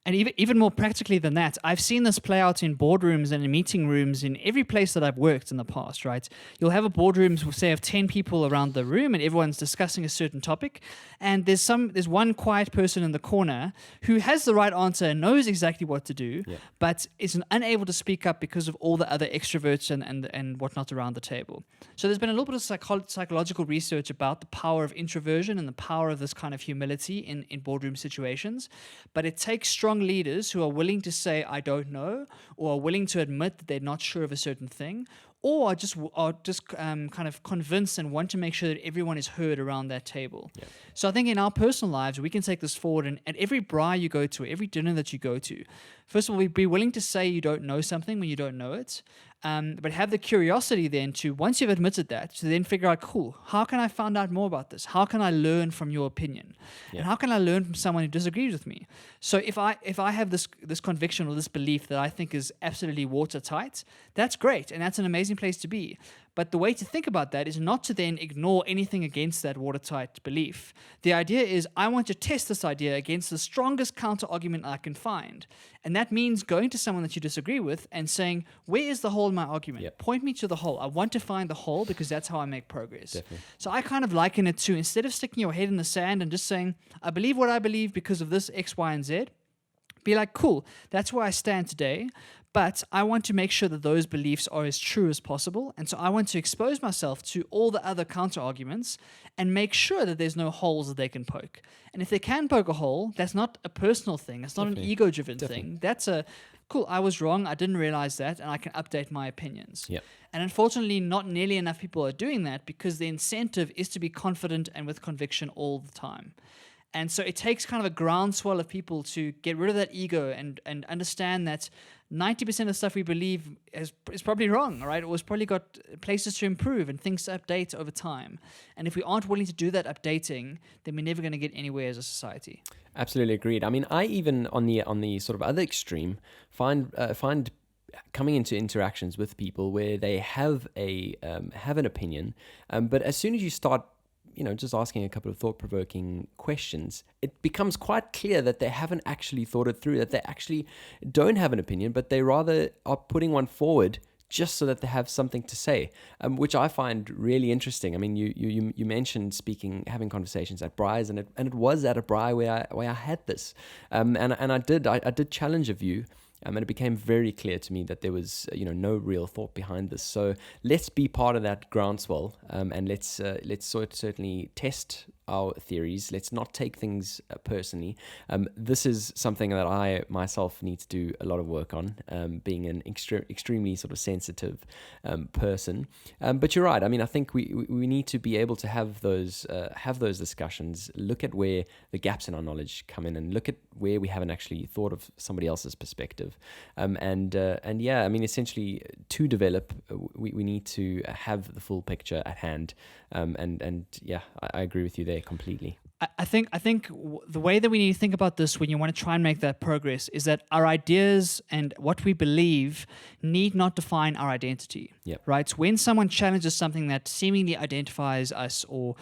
And even more practically than that, I've seen this play out in boardrooms and in meeting rooms in every place that I've worked in the past, right? You'll have a boardroom, say, of 10 people around the room, and everyone's discussing a certain topic. And there's one quiet person in the corner who has the right answer and knows exactly what to do, but is unable to speak up because of all the other extroverts and whatnot around the table. So there's been a little bit of psychological research about the power of introversion and the power of this kind of humility in boardroom situations. But it takes strong leaders who are willing to say, I don't know, or are willing to admit that they're not sure of a certain thing, or are just kind of convinced and want to make sure that everyone is heard around that table. Yeah. So I think in our personal lives, we can take this forward, and at every braai you go to, every dinner that you go to, first of all, be willing to say you don't know something when you don't know it, but have the curiosity then to, once you've admitted that, to then figure out, cool, how can I find out more about this? How can I learn from your opinion? Yeah. And how can I learn from someone who disagrees with me? So if I have this conviction or this belief that I think is absolutely watertight, that's great, and that's an amazing place to be. But the way to think about that is not to then ignore anything against that watertight belief. The idea is, I want to test this idea against the strongest counter-argument I can find. And that means going to someone that you disagree with and saying, where is the hole in my argument? Yep. Point me to the hole. I want to find the hole, because that's how I make progress. Definitely. So I kind of liken it to, instead of sticking your head in the sand and just saying, I believe what I believe because of this X, Y, and Z, be like, cool, that's where I stand today. But I want to make sure that those beliefs are as true as possible. And so I want to expose myself to all the other counter-arguments and make sure that there's no holes that they can poke. And if they can poke a hole, that's not a personal thing. It's not an ego-driven thing. That's a, cool, I was wrong, I didn't realize that, and I can update my opinions. Yep. And unfortunately, not nearly enough people are doing that, because the incentive is to be confident and with conviction all the time. And so it takes kind of a groundswell of people to get rid of that ego and understand that 90% of the stuff we believe is probably wrong, right? Or has probably got places to improve and things to update over time. And if we aren't willing to do that updating, then we're never going to get anywhere as a society. Absolutely agreed. I mean, I even on the sort of other extreme find coming into interactions with people where they have an opinion, but as soon as you start, just asking a couple of thought-provoking questions, it becomes quite clear that they haven't actually thought it through, that they actually don't have an opinion, but they rather are putting one forward just so that they have something to say, which I find really interesting. I mean, you mentioned having conversations at braais, and it was at a braai where I had this, and I did challenge a view. And it became very clear to me that there was, no real thought behind this. So let's be part of that groundswell, and let's certainly test our theories. Let's not take things personally. This is something that I myself need to do a lot of work on, being an extremely sort of sensitive person. But you're right. I mean, I think we need to be able to have those discussions, look at where the gaps in our knowledge come in, and look at where we haven't actually thought of somebody else's perspective. And yeah, I mean, essentially, to develop, we need to have the full picture at hand. And yeah, I agree with you there completely. I think the way that we need to think about this when you want to try and make that progress is that our ideas and what we believe need not define our identity. Yep. Right? So when someone challenges something that seemingly identifies us, or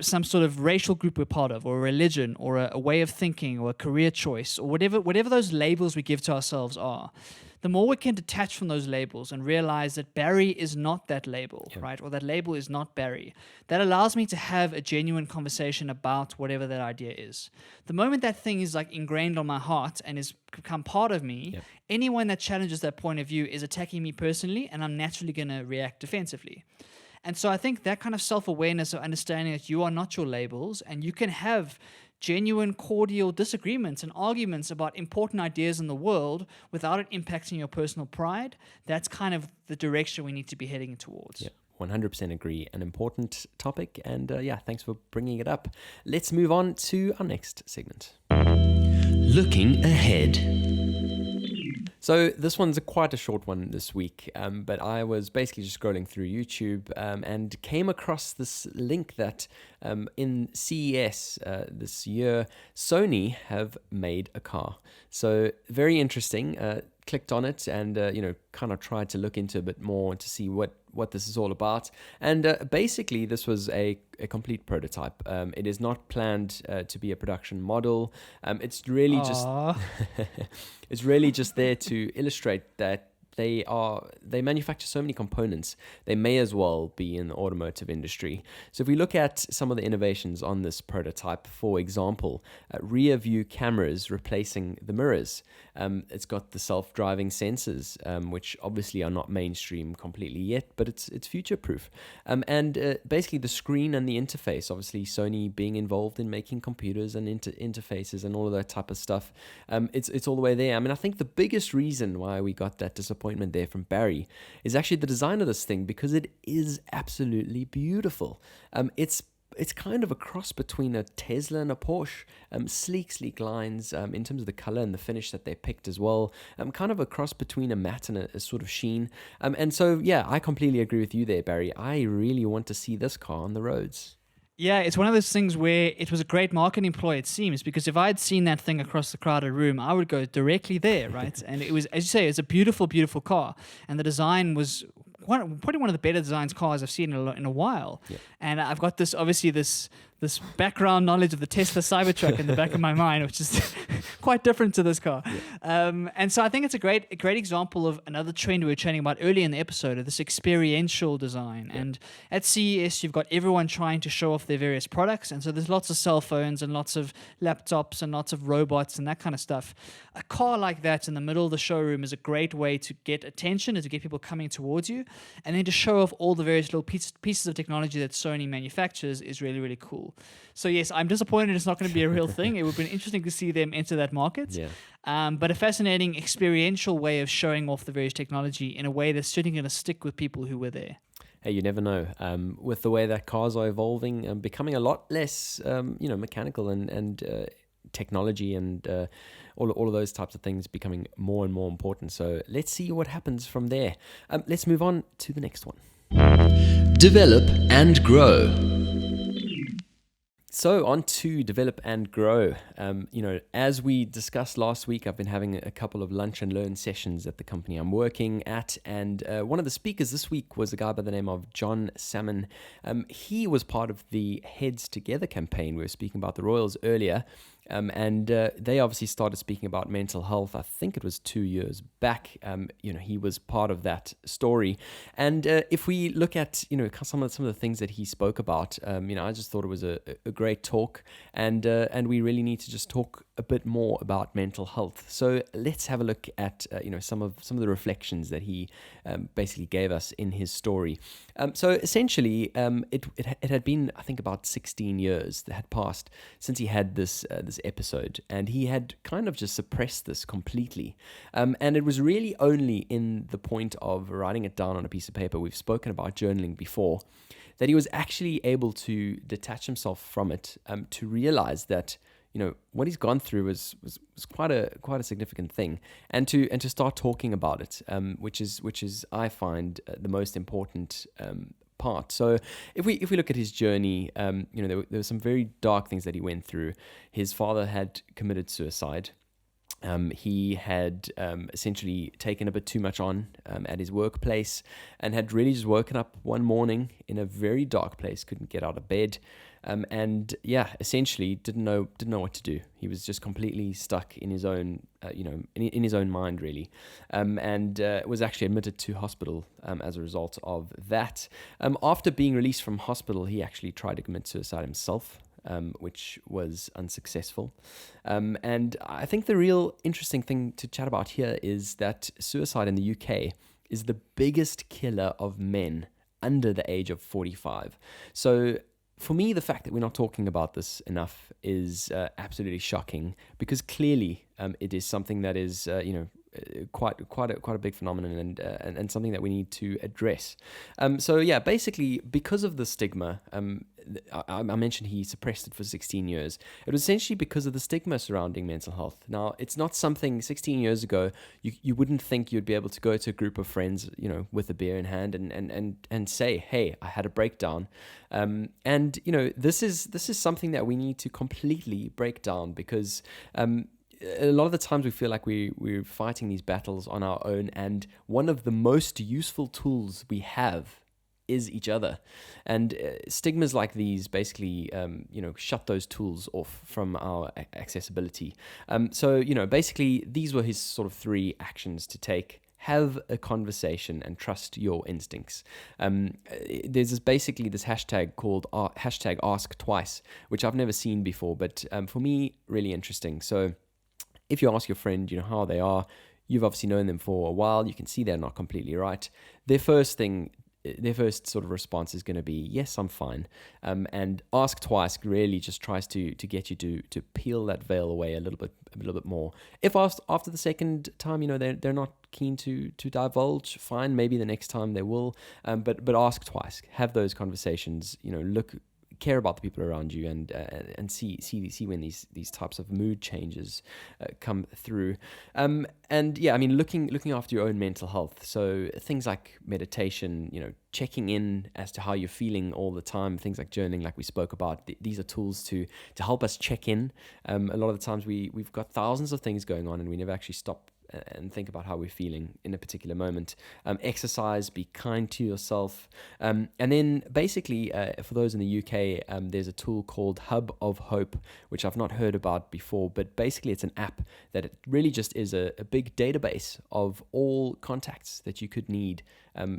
some sort of racial group we're part of, or a religion, or a way of thinking, or a career choice, or whatever those labels we give to ourselves are, the more we can detach from those labels and realize that Barry is not that label, right? Or that label is not Barry. That allows me to have a genuine conversation about whatever that idea is. The moment that thing is like ingrained on my heart and has become part of me, anyone that challenges that point of view is attacking me personally, and I'm naturally going to react defensively. And so I think that kind of self-awareness of understanding that you are not your labels, and you can have genuine, cordial disagreements and arguments about important ideas in the world without it impacting your personal pride, that's kind of the direction we need to be heading towards. Yeah, 100% agree. An important topic, and yeah, thanks for bringing it up. Let's move on to our next segment. Looking ahead. So this one's quite a short one this week, but I was basically just scrolling through YouTube and came across this link that in CES this year, Sony have made a car. So very interesting. Clicked on it and kind of tried to look into a bit more to see what this is all about. And basically, this was a complete prototype. It is not planned to be a production model. It's really it's really just there to illustrate that they manufacture so many components, they may as well be in the automotive industry. So if we look at some of the innovations on this prototype, for example, rear view cameras replacing the mirrors. It's got the self-driving sensors, which obviously are not mainstream completely yet, but it's future-proof. And basically the screen and the interface, obviously Sony being involved in making computers and interfaces and all of that type of stuff, it's all the way there. I mean, I think the biggest reason why we got that disappointment there from Barry is actually the design of this thing, because it is absolutely beautiful. It's kind of a cross between a Tesla and a Porsche. Sleek lines in terms of the color and the finish that they picked as well. Kind of a cross between a matte and a sort of sheen. And so, yeah, I completely agree with you there, Barry. I really want to see this car on the roads. Yeah, it's one of those things where it was a great marketing ploy, it seems, because if I'd seen that thing across the crowded room, I would go directly there, right? And it was, as you say, it's a beautiful, beautiful car. And the design was probably one of the better designs cars I've seen in a while. Yep. And I've got this background knowledge of the Tesla Cybertruck in the back of my mind, which is quite different to this car. Yep. And so I think it's a great example of another trend we were chatting about earlier in the episode, of this experiential design. Yep. And at CES, you've got everyone trying to show off their various products. And so there's lots of cell phones and lots of laptops and lots of robots and that kind of stuff. A car like that in the middle of the showroom is a great way to get attention and to get people coming towards you. And then to show off all the various little pieces of technology that Sony manufactures is really, really cool. So yes, I'm disappointed it's not going to be a real thing. It would have been interesting to see them enter that market. Yeah. But a fascinating experiential way of showing off the various technology in a way that's certainly going to stick with people who were there. Hey, you never know. With the way that cars are evolving and becoming a lot less, mechanical and technology and all of those types of things becoming more and more important. So let's see what happens from there. Let's move on to the next one. Develop and grow. So on to develop and grow. As we discussed last week, I've been having a couple of lunch and learn sessions at the company I'm working at, and one of the speakers this week was a guy by the name of John Salmon. He was part of the Heads Together campaign. We were speaking about the Royals earlier. And they obviously started speaking about mental health. I think it was 2 years back. He was part of that story. And if we look at some of the things that he spoke about, I just thought it was a great talk. And we really need to just talk a bit more about mental health. So let's have a look at some of the reflections that he basically gave us in his story. So essentially, it had been, I think, about 16 years that had passed since he had this episode, and he had kind of just suppressed this completely. And it was really only in the point of writing it down on a piece of paper — we've spoken about journaling before — that he was actually able to detach himself from it, to realize that what he's gone through was quite a significant thing, and to start talking about it, which is I find the most important part. So if we look at his journey, there were some very dark things that he went through. His father had committed suicide. He had essentially taken a bit too much on at his workplace, and had really just woken up one morning in a very dark place, couldn't get out of bed, essentially didn't know what to do. He was just completely stuck in his own, in his own mind, really, and was actually admitted to hospital as a result of that. After being released from hospital, he actually tried to commit suicide himself, which was unsuccessful. And I think the real interesting thing to chat about here is that suicide in the UK is the biggest killer of men under the age of 45. So for me, the fact that we're not talking about this enough is absolutely shocking, because clearly it is something that is, quite a big phenomenon, and something that we need to address. Basically, because of the stigma, I mentioned he suppressed it for 16 years. It was essentially because of the stigma surrounding mental health. Now, it's not something 16 years ago you wouldn't think you'd be able to go to a group of friends, with a beer in hand and say, hey, I had a breakdown. This is something that we need to completely break down, because a lot of the times we feel like we're fighting these battles on our own, and one of the most useful tools we have is each other. And stigmas like these basically, shut those tools off from our accessibility. Basically, these were his sort of 3 actions to take. Have a conversation and trust your instincts. There's this hashtag called hashtag Ask Twice, which I've never seen before, but for me, really interesting. So if you ask your friend, how they are, you've obviously known them for a while, you can see they're not completely right. Their first sort of response is going to be, yes, I'm fine. And Ask Twice really just tries to get you to peel that veil away a little bit more. If asked after the second time, they're not keen to divulge, fine, maybe the next time they will. But ask twice. Have those conversations. Care about the people around you, and see when these types of mood changes come through. Looking after your own mental health. So things like meditation, checking in as to how you're feeling all the time. Things like journaling, like we spoke about. These are tools to help us check in. A lot of the times we've got thousands of things going on, and we never actually stop and think about how we're feeling in a particular moment. Exercise, be kind to yourself. And then basically, for those in the UK, there's a tool called Hub of Hope, which I've not heard about before, but basically it's an app that it really just is a big database of all contacts that you could need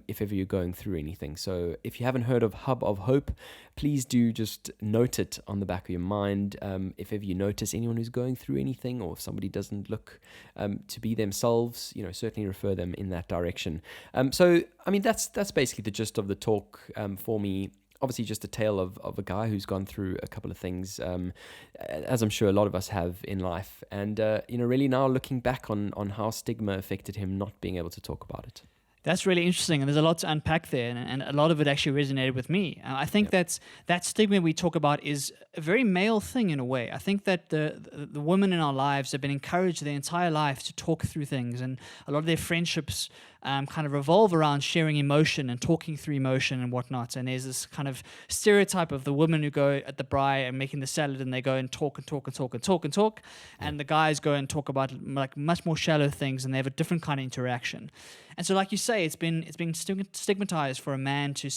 if ever you're going through anything. So if you haven't heard of Hub of Hope, please do just note it on the back of your mind. If ever you notice anyone who's going through anything, or if somebody doesn't look to be themselves, certainly refer them in that direction. That's basically the gist of the talk for me. Obviously, just a tale of a guy who's gone through a couple of things, as I'm sure a lot of us have in life, and really now looking back on how stigma affected him not being able to talk about it. That's really interesting, and there's a lot to unpack there, and a lot of it actually resonated with me. I think that stigma we talk about is a very male thing in a way. I think that the women in our lives have been encouraged their entire life to talk through things, and a lot of their friendships kind of revolve around sharing emotion and talking through emotion and whatnot. And there's this kind of stereotype of the women who go at the braai and making the salad, and they go and talk and talk and talk and talk and talk, and the guys go and talk about like much more shallow things, and they have a different kind of interaction. And so, like you say, it's been stigmatized for a man to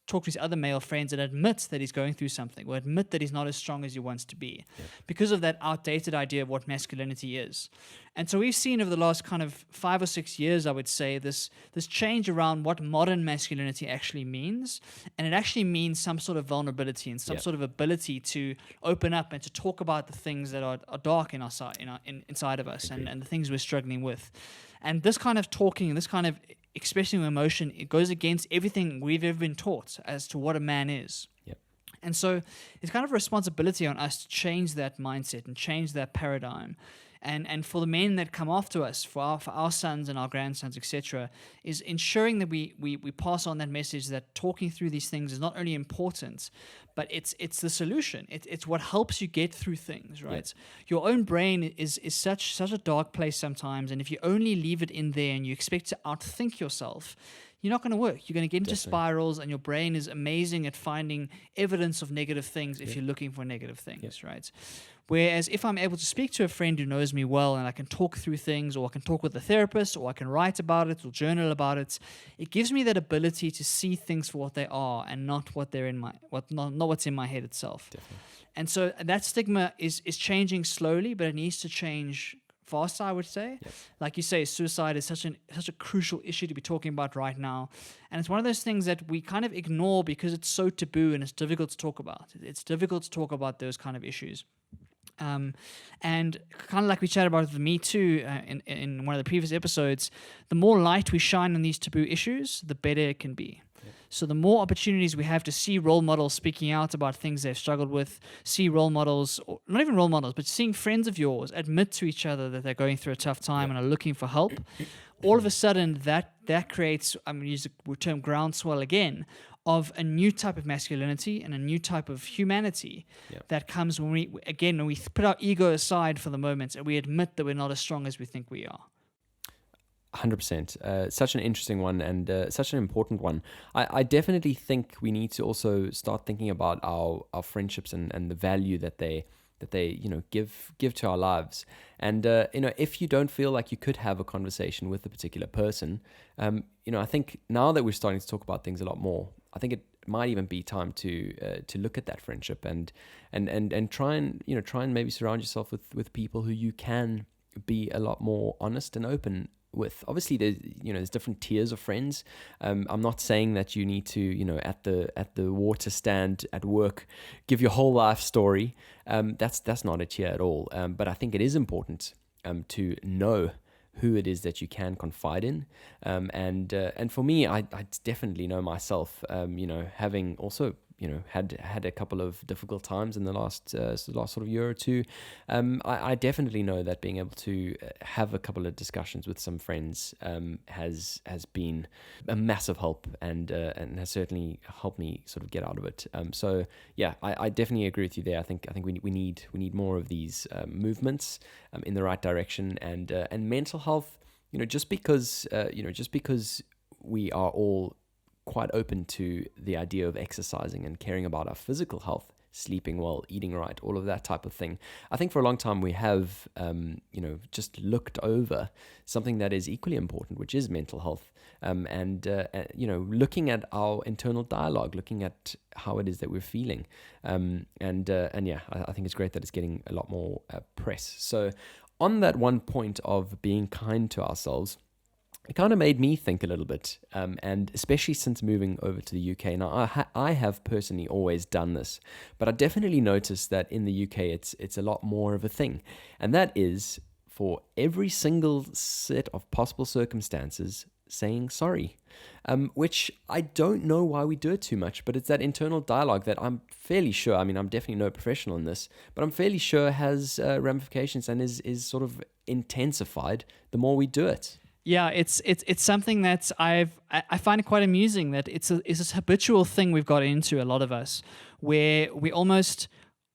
talk to his other male friends and admit that he's going through something, or admit that he's not as strong as he wants to be, because of that outdated idea of what masculinity is. And so we've seen over the last kind of 5 or 6 years, I would say, this change around what modern masculinity actually means. And it actually means some sort of vulnerability and some sort of ability to open up and to talk about the things that are dark in our side, inside of us, and the things we're struggling with. And this kind of talking and this kind of expressing emotion, it goes against everything we've ever been taught as to what a man is. And so it's kind of a responsibility on us to change that mindset and change that paradigm. And for the men that come after us, for our sons and our grandsons, etc., is ensuring that we pass on that message that talking through these things is not only important, but it's the solution. It's what helps you get through things, right? Your own brain is such a dark place sometimes, and if you only leave it in there and you expect to outthink yourself, you're not going to work. You're going to get into spirals, and your brain is amazing at finding evidence of negative things if you're looking for negative things, right? Whereas if I'm able to speak to a friend who knows me well, and I can talk through things, or I can talk with a therapist, or I can write about it or journal about it, it gives me that ability to see things for what they are and not what they're not what's in my head itself. And so that stigma is changing slowly, but it needs to change faster, I would say. Like you say, suicide is such a crucial issue to be talking about right now, and it's one of those things that we kind of ignore because it's so taboo and it's difficult to talk about. It's difficult to talk about those kind of issues. And kind of like we chatted about with Me Too in one of the previous episodes, the more light we shine on these taboo issues, the better it can be. So the more opportunities we have to see role models speaking out about things they've struggled with, see role models, or not even role models, but seeing friends of yours admit to each other that they're going through a tough time and are looking for help, all of a sudden that creates, I'm going to use the term groundswell again, of a new type of masculinity and a new type of humanity that comes when we put our ego aside for the moment and we admit that we're not as strong as we think we are. 100%. Such an interesting one, and such an important one. I definitely think we need to also start thinking about our friendships and the value that they give to our lives. And if you don't feel like you could have a conversation with a particular person, I think now that we're starting to talk about things a lot more, I think it might even be time to look at that friendship and try and maybe surround yourself with people who you can be a lot more honest and open with. Obviously there's different tiers of friends. I'm not saying that you need to at the water stand at work give your whole life story. That's not it here at all. But I think it is important to know who it is that you can confide in, and for me, I definitely know myself, having also had a couple of difficult times in the last sort of year or two. I definitely know that being able to have a couple of discussions with some friends has been a massive help, and has certainly helped me sort of get out of it. So yeah, I definitely agree with you there. I think we need more of these movements in the right direction, and mental health. Just because we are all quite open to the idea of exercising and caring about our physical health, sleeping well, eating right, all of that type of thing. I think for a long time we have, just looked over something that is equally important, which is mental health. Looking at our internal dialogue, looking at how it is that we're feeling. I think it's great that it's getting a lot more press. So on that one point of being kind to ourselves, it kind of made me think a little bit, and especially since moving over to the UK. Now, I have personally always done this, but I definitely noticed that in the UK it's a lot more of a thing, and that is for every single set of possible circumstances saying sorry, which I don't know why we do it too much, but it's that internal dialogue that I'm fairly sure, I'm definitely no professional in this, but I'm fairly sure has ramifications and is sort of intensified the more we do it. Yeah, it's something that I find it quite amusing that it's this habitual thing we've got into, a lot of us, where we almost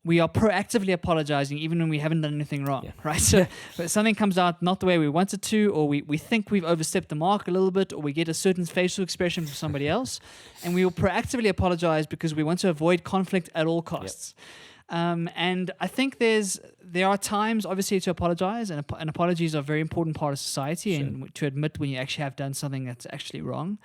we are proactively apologizing even when we haven't done anything wrong, right? So if something comes out not the way we want it to, or we think we've overstepped the mark a little bit, or we get a certain facial expression from somebody else, and we will proactively apologize because we want to avoid conflict at all costs. And I think there are times, obviously, to apologize, and apologies are a very important part of society, and to admit when you actually have done something that's actually wrong.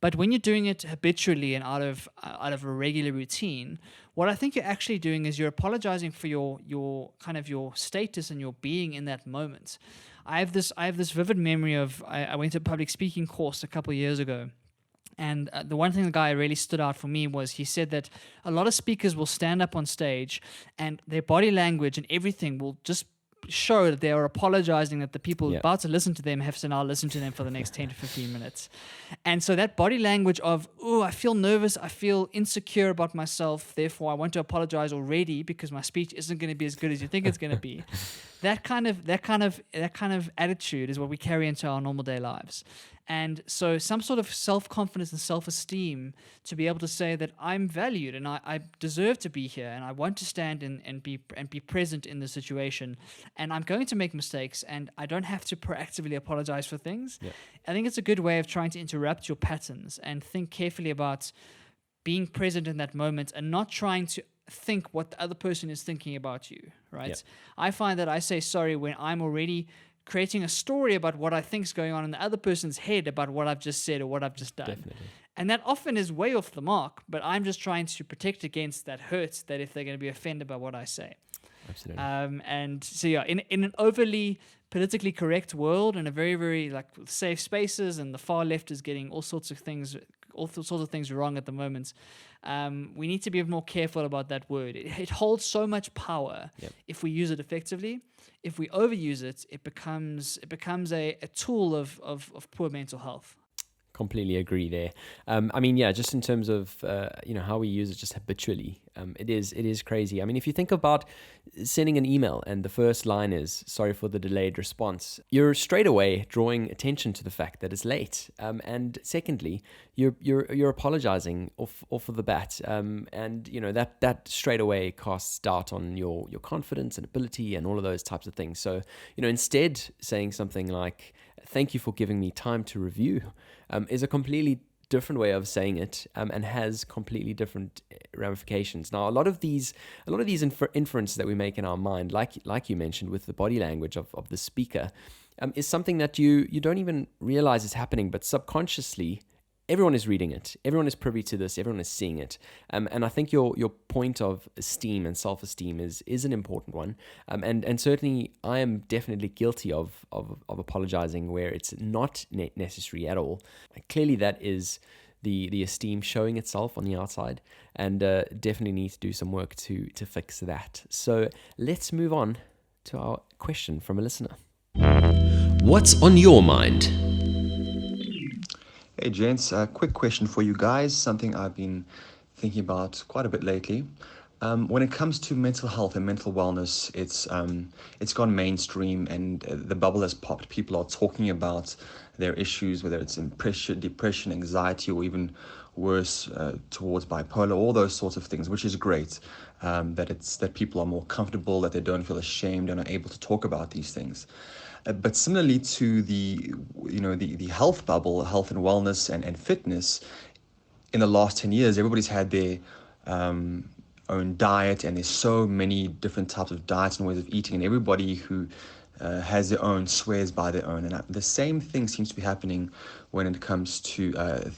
But when you're doing it habitually and out of a regular routine, what I think you're actually doing is you're apologizing for your kind of your status and your being in that moment. I have this vivid memory of I went to a public speaking course a couple of years ago. And the one thing the guy really stood out for me was he said that a lot of speakers will stand up on stage and their body language and everything will just show that they are apologizing that the people about to listen to them have to now listen to them for the next 10 to 15 minutes. And so that body language of, oh, I feel nervous, I feel insecure about myself, therefore I want to apologize already because my speech isn't going to be as good as you think it's going to be. That kind of attitude is what we carry into our normal day lives. And so some sort of self-confidence and self-esteem to be able to say that I'm valued and I deserve to be here and I want to stand and be present in the situation, and I'm going to make mistakes and I don't have to proactively apologize for things. I think it's a good way of trying to interrupt your patterns and think carefully about being present in that moment and not trying to think what the other person is thinking about you, right? I find that I say sorry when I'm already creating a story about what I think is going on in the other person's head about what I've just said or what I've just done. Definitely. And that often is way off the mark, but I'm just trying to protect against that hurt that if they're going to be offended by what I say. Absolutely. And so, in an overly politically correct world and a very, very like safe spaces, and the far left is getting all sorts of things wrong at the moment. We need to be more careful about that word. It holds so much power if we use it effectively. If we overuse it, it becomes a tool of poor mental health. Completely agree there. I mean, just in terms of how we use it just habitually, it is crazy. I mean, if you think about sending an email and the first line is "sorry for the delayed response," you're straight away drawing attention to the fact that it's late. And secondly, you're apologizing off of the bat, and that straight away casts doubt on your confidence and ability and all of those types of things. So instead saying something like, "Thank you for giving me time to review," is a completely different way of saying it, and has completely different ramifications. Now, a lot of these inferences that we make in our mind, like you mentioned with the body language of the speaker, is something that you don't even realize is happening, but subconsciously everyone is reading it. Everyone is privy to this. Everyone is seeing it. And I think your point of esteem and self-esteem is an important one. And certainly I am definitely guilty of apologizing where it's not necessary at all. Clearly that is the esteem showing itself on the outside, and definitely need to do some work to fix that. So let's move on to our question from a listener. What's on your mind? Hey gents, a quick question for you guys, something I've been thinking about quite a bit lately. When it comes to mental health and mental wellness, it's gone mainstream and the bubble has popped. People are talking about their issues, whether it's depression, anxiety, or even worse, towards bipolar, all those sorts of things, which is great. That people are more comfortable, that they don't feel ashamed and are able to talk about these things. But similarly to the health bubble, health and wellness and fitness, in the last 10 years, everybody's had their own diet, and there's so many different types of diets and ways of eating, and everybody who has their own swears by their own. And the same thing seems to be happening when it comes to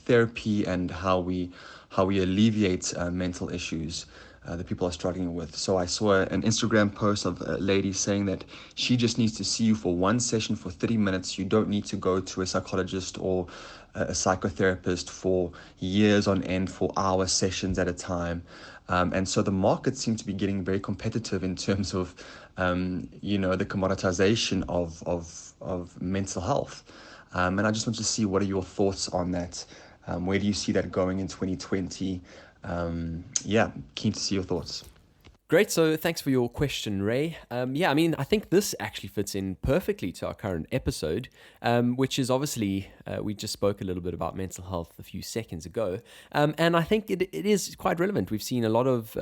therapy and how we alleviate mental issues that people are struggling with. So I saw an Instagram post of a lady saying that she just needs to see you for one session for 30 minutes. You don't need to go to a psychologist or a psychotherapist for years on end, for hour sessions at a time. And so the market seems to be getting very competitive in terms of, the commoditization of mental health. And I just want to see, what are your thoughts on that? Where do you see that going in 2020? Keen to see your thoughts. Great. So thanks for your question, Ray. Yeah, I mean, I think this actually fits in perfectly to our current episode, which is obviously, we just spoke a little bit about mental health a few seconds ago. And I think it is quite relevant. We've seen a lot of,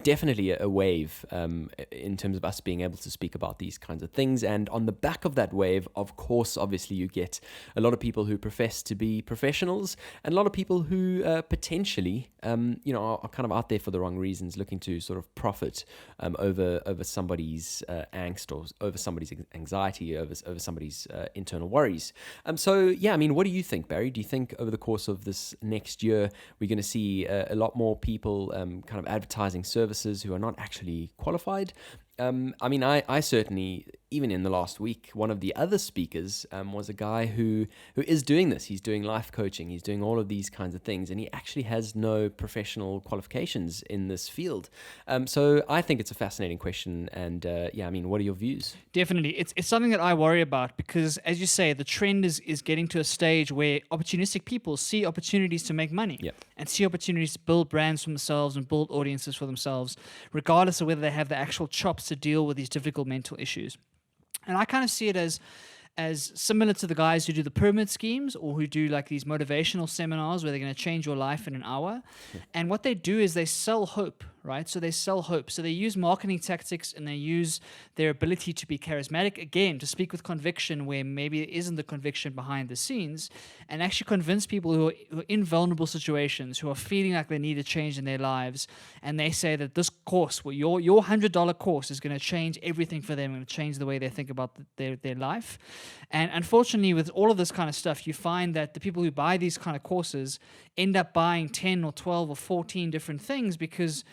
definitely a wave in terms of us being able to speak about these kinds of things. And on the back of that wave, of course, obviously, you get a lot of people who profess to be professionals and a lot of people who potentially, are kind of out there for the wrong reasons, looking to sort of profit over somebody's angst or over somebody's anxiety, over somebody's internal worries. So yeah, I mean, what do you think, Barry? Do you think over the course of this next year we're going to see a lot more people kind of advertising services who are not actually qualified? I mean, I certainly, even in the last week, one of the other speakers was a guy who is doing this. He's doing life coaching. He's doing all of these kinds of things, and he actually has no professional qualifications in this field. So I think it's a fascinating question. And yeah, I mean, what are your views? Definitely. It's something that I worry about because, as you say, the trend is getting to a stage where opportunistic people see opportunities to make money and see opportunities to build brands for themselves and build audiences for themselves, regardless of whether they have the actual chops to deal with these difficult mental issues. And I kind of see it as similar to the guys who do the pyramid schemes or who do like these motivational seminars where they're going to change your life in an hour. And what they do is they sell hope, right? So they sell hope. So they use marketing tactics and they use their ability to be charismatic, again, to speak with conviction where maybe there isn't the conviction behind the scenes, and actually convince people who are in vulnerable situations, who are feeling like they need a change in their lives. And they say that this course, well, your $100 course is going to change everything for them and change the way they think about their life. And unfortunately, with all of this kind of stuff, you find that the people who buy these kind of courses end up buying 10 or 12 or 14 different things because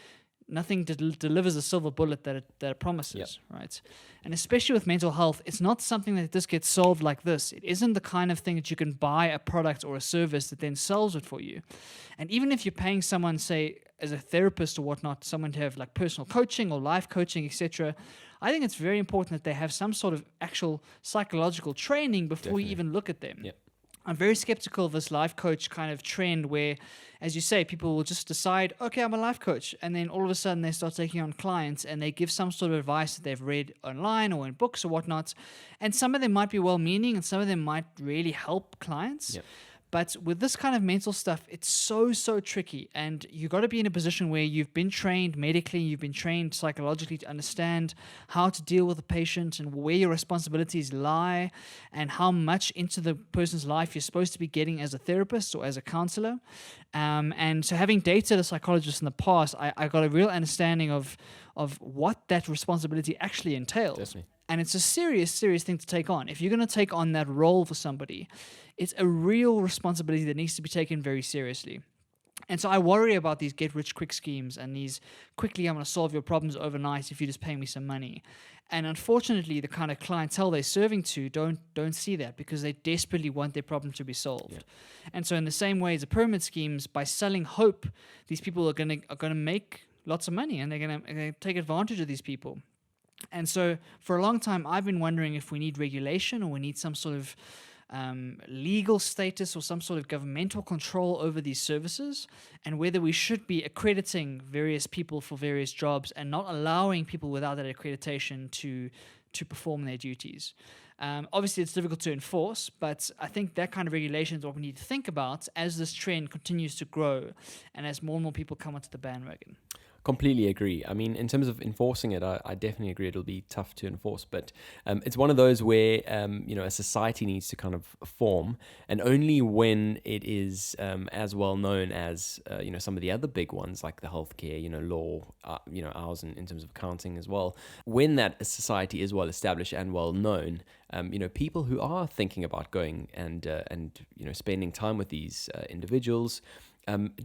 nothing delivers a silver bullet that it promises, right? And especially with mental health, it's not something that just gets solved like this. It isn't the kind of thing that you can buy a product or a service that then solves it for you. And even if you're paying someone, say, as a therapist or whatnot, someone to have like personal coaching or life coaching, etc., I think it's very important that they have some sort of actual psychological training before you even look at them. Yep. I'm very skeptical of this life coach kind of trend where, as you say, people will just decide, okay, I'm a life coach. And then all of a sudden they start taking on clients and they give some sort of advice that they've read online or in books or whatnot. And some of them might be well-meaning and some of them might really help clients. Yep. But with this kind of mental stuff, it's so tricky. And you've got to be in a position where you've been trained medically, you've been trained psychologically to understand how to deal with a patient and where your responsibilities lie and how much into the person's life you're supposed to be getting as a therapist or as a counselor. And so having dated a psychologist in the past, I got a real understanding of what that responsibility actually entails. Definitely. And it's a serious thing to take on. If you're going to take on that role for somebody, it's a real responsibility that needs to be taken very seriously. And so I worry about these get-rich-quick schemes and these quickly, I'm going to solve your problems overnight if you just pay me some money. And unfortunately, the kind of clientele they're serving to don't see that because they desperately want their problem to be solved. Yeah. And so in the same way as the pyramid schemes, by selling hope, these people are going to make lots of money and they're going to take advantage of these people. And so for a long time, I've been wondering if we need regulation or we need some sort of legal status or some sort of governmental control over these services, and whether we should be accrediting various people for various jobs and not allowing people without that accreditation to perform their duties. Obviously, it's difficult to enforce, but I think that kind of regulation is what we need to think about as this trend continues to grow and as more and more people come onto the bandwagon. Completely agree. I mean, in terms of enforcing it, I definitely agree it'll be tough to enforce, but it's one of those where, a society needs to kind of form, and only when it is as well known as, some of the other big ones like the healthcare, law, ours in terms of accounting as well, when that society is well established and well known, people who are thinking about going and spending time with these individuals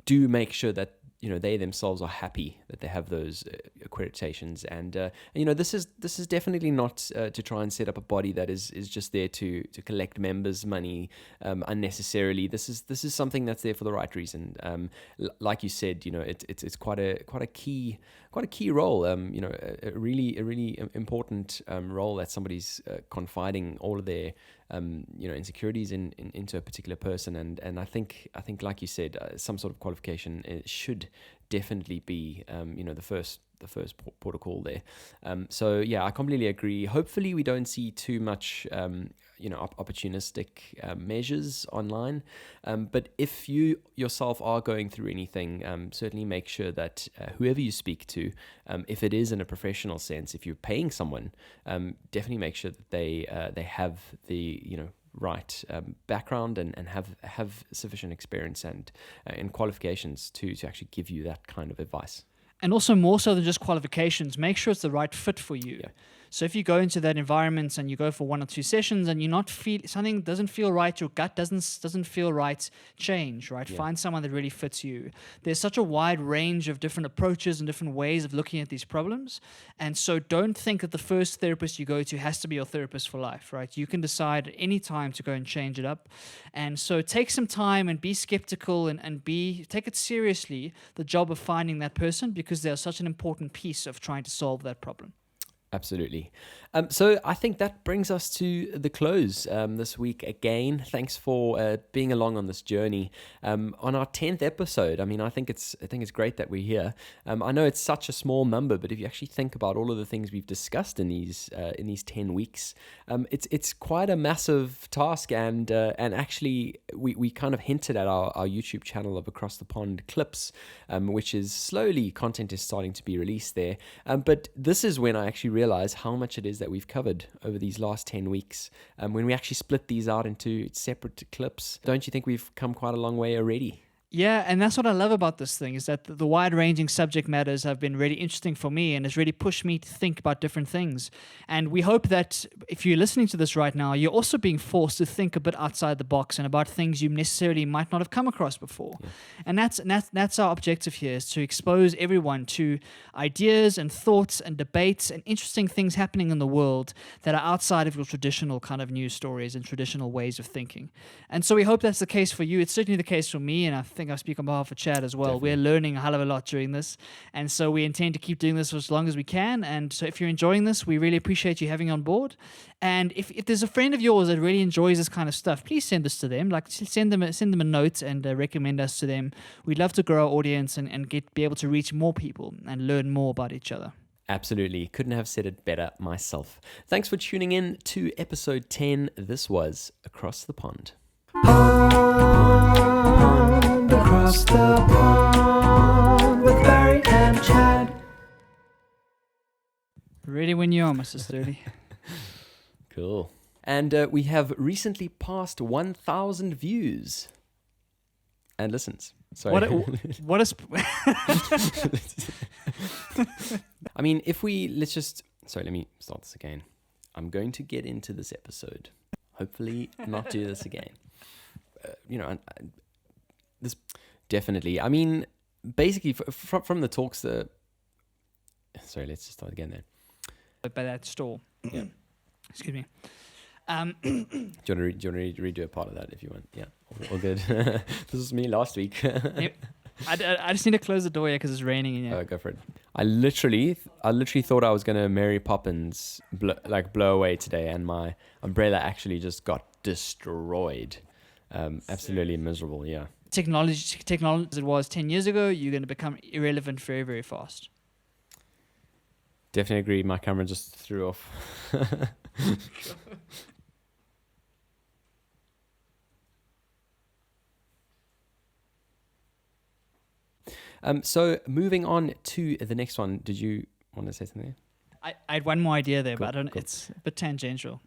do make sure that they themselves are happy that they have those accreditations, and this is definitely not to try and set up a body that is just there to collect members' money unnecessarily. This is something that's there for the right reason. Like you said, it's quite a key role. A really important role that somebody's confiding all of their insecurities into a particular person, and I think like you said, some sort of qualification should definitely be the the first port of call there. So yeah, I completely agree. Hopefully we don't see too much opportunistic measures online. But if you yourself are going through anything, certainly make sure that whoever you speak to, if it is in a professional sense, if you're paying someone, definitely make sure that they have the right background and have sufficient experience and qualifications to actually give you that kind of advice. And also, more so than just qualifications, make sure it's the right fit for you. Yeah. So if you go into that environment and you go for 1 or 2 sessions and something doesn't feel right, your gut doesn't feel right, change, right? Yeah. Find someone that really fits you. There's such a wide range of different approaches and different ways of looking at these problems. And so don't think that the first therapist you go to has to be your therapist for life, right? You can decide at any time to go and change it up. And so take some time and be skeptical and take it seriously, the job of finding that person, because they're such an important piece of trying to solve that problem. Absolutely. So I think that brings us to the close this week again. Thanks for being along on this journey. On our 10th episode, I think it's great that we're here. I know it's such a small number, but if you actually think about all of the things we've discussed in these 10 weeks, it's quite a massive task. And actually, we kind of hinted at our YouTube channel of Across the Pond Clips, which is slowly content is starting to be released there. But this is when I actually realize how much it is that we've covered over these last 10 weeks. When we actually split these out into separate clips, don't you think we've come quite a long way already? Yeah, and that's what I love about this thing, is that the wide-ranging subject matters have been really interesting for me, and it's really pushed me to think about different things. And we hope that if you're listening to this right now, you're also being forced to think a bit outside the box and about things you necessarily might not have come across before. Yeah. And that's our objective here, is to expose everyone to ideas and thoughts and debates and interesting things happening in the world that are outside of your traditional kind of news stories and traditional ways of thinking. And so we hope that's the case for you. It's certainly the case for me, and I think I speak on behalf of Chad as well. Definitely. We're learning a hell of a lot during this, and so we intend to keep doing this for as long as we can. And so if you're enjoying this, we really appreciate you having on board. And if there's a friend of yours that really enjoys this kind of stuff, please send this to them. Like, send them a note and recommend us to them. We'd love to grow our audience and be able to reach more people and learn more about each other. Absolutely. Couldn't have said it better myself. Thanks for tuning in to episode 10. This was Across the Pond. Across the pond with Barry and Chad. Ready when you are, Mr. Sturdy. Cool. And we have recently passed 1,000 views and listens. Sorry. What is... let me start this again. I'm going to get into this episode. Hopefully not do this again. This definitely. Basically, from the talks that. Sorry, let's just start again there. By that store. Yeah. Excuse me. Do you want to redo a part of that if you want? Yeah, all good. This was me last week. Yep. I just need to close the door here because it's raining in here. Oh, go for it. I literally thought I was gonna Mary Poppins blow away today, and my umbrella actually just got destroyed. Absolutely miserable. Yeah. Technology as it was 10 years ago, you're going to become irrelevant very, very fast. Definitely agree. My camera just threw off. So moving on to the next one. Did you want to say something? I had one more idea there, cool, but I don't. Cool. It's a bit tangential.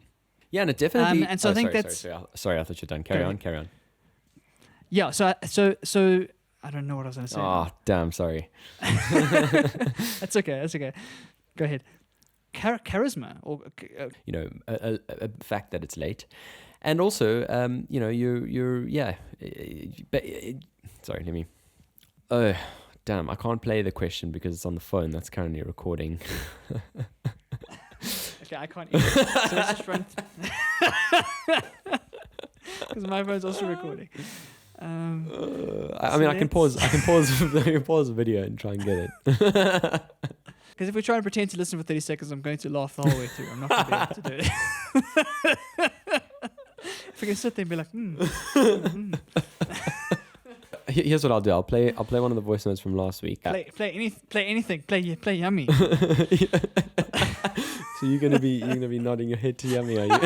Yeah, no, definitely. And so I think that's. Sorry, I thought you're done. Carry on. Yeah. So I don't know what I was going to say. Oh, damn! Sorry. That's okay. Go ahead. Charisma, or a fact that it's late, and also you're sorry, let me. Oh, damn! I can't play the question because it's on the phone that's currently recording. Okay, I can't either. So let's just run. Because my phone's also recording. I can pause. I can pause the video and try and get it. Because if we try and pretend to listen for 30 seconds, I'm going to laugh the whole way through. I'm not going to be able to do it. If I can sit there and be like, Here's what I'll do. I'll play one of the voice notes from last week. Play anything. Play yummy. So you're gonna be nodding your head to yummy, are you?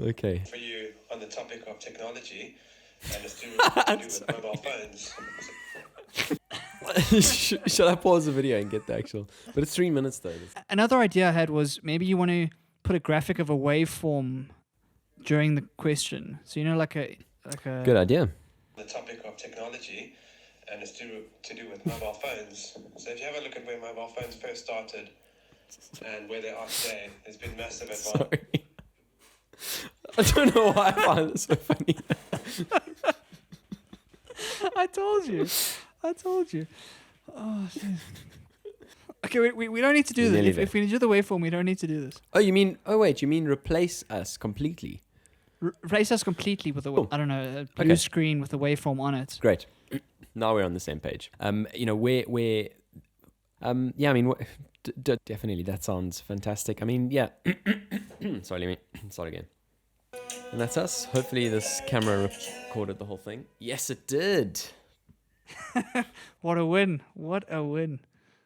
Okay. For you on the topic of technology, and it's to do with mobile phones. Should I pause the video and get the actual? But it's 3 minutes though. Another idea I had was maybe you want to put a graphic of a waveform during the question. So like a Good idea. The topic of technology, and it's to do with mobile phones. So if you have a look at where mobile phones first started and where they are today, there's been massive advance. Sorry. I don't know why I find this so funny. I told you. Oh, shit. Okay, we don't need to do this. If we do the waveform, we don't need to do this. You mean replace us completely? Replace us completely with a blue screen with a waveform on it. Great. Now we're on the same page. Definitely that sounds fantastic. I mean, yeah. Sorry, let me start again. And that's us. Hopefully this camera recorded the whole thing. Yes, it did. What a win.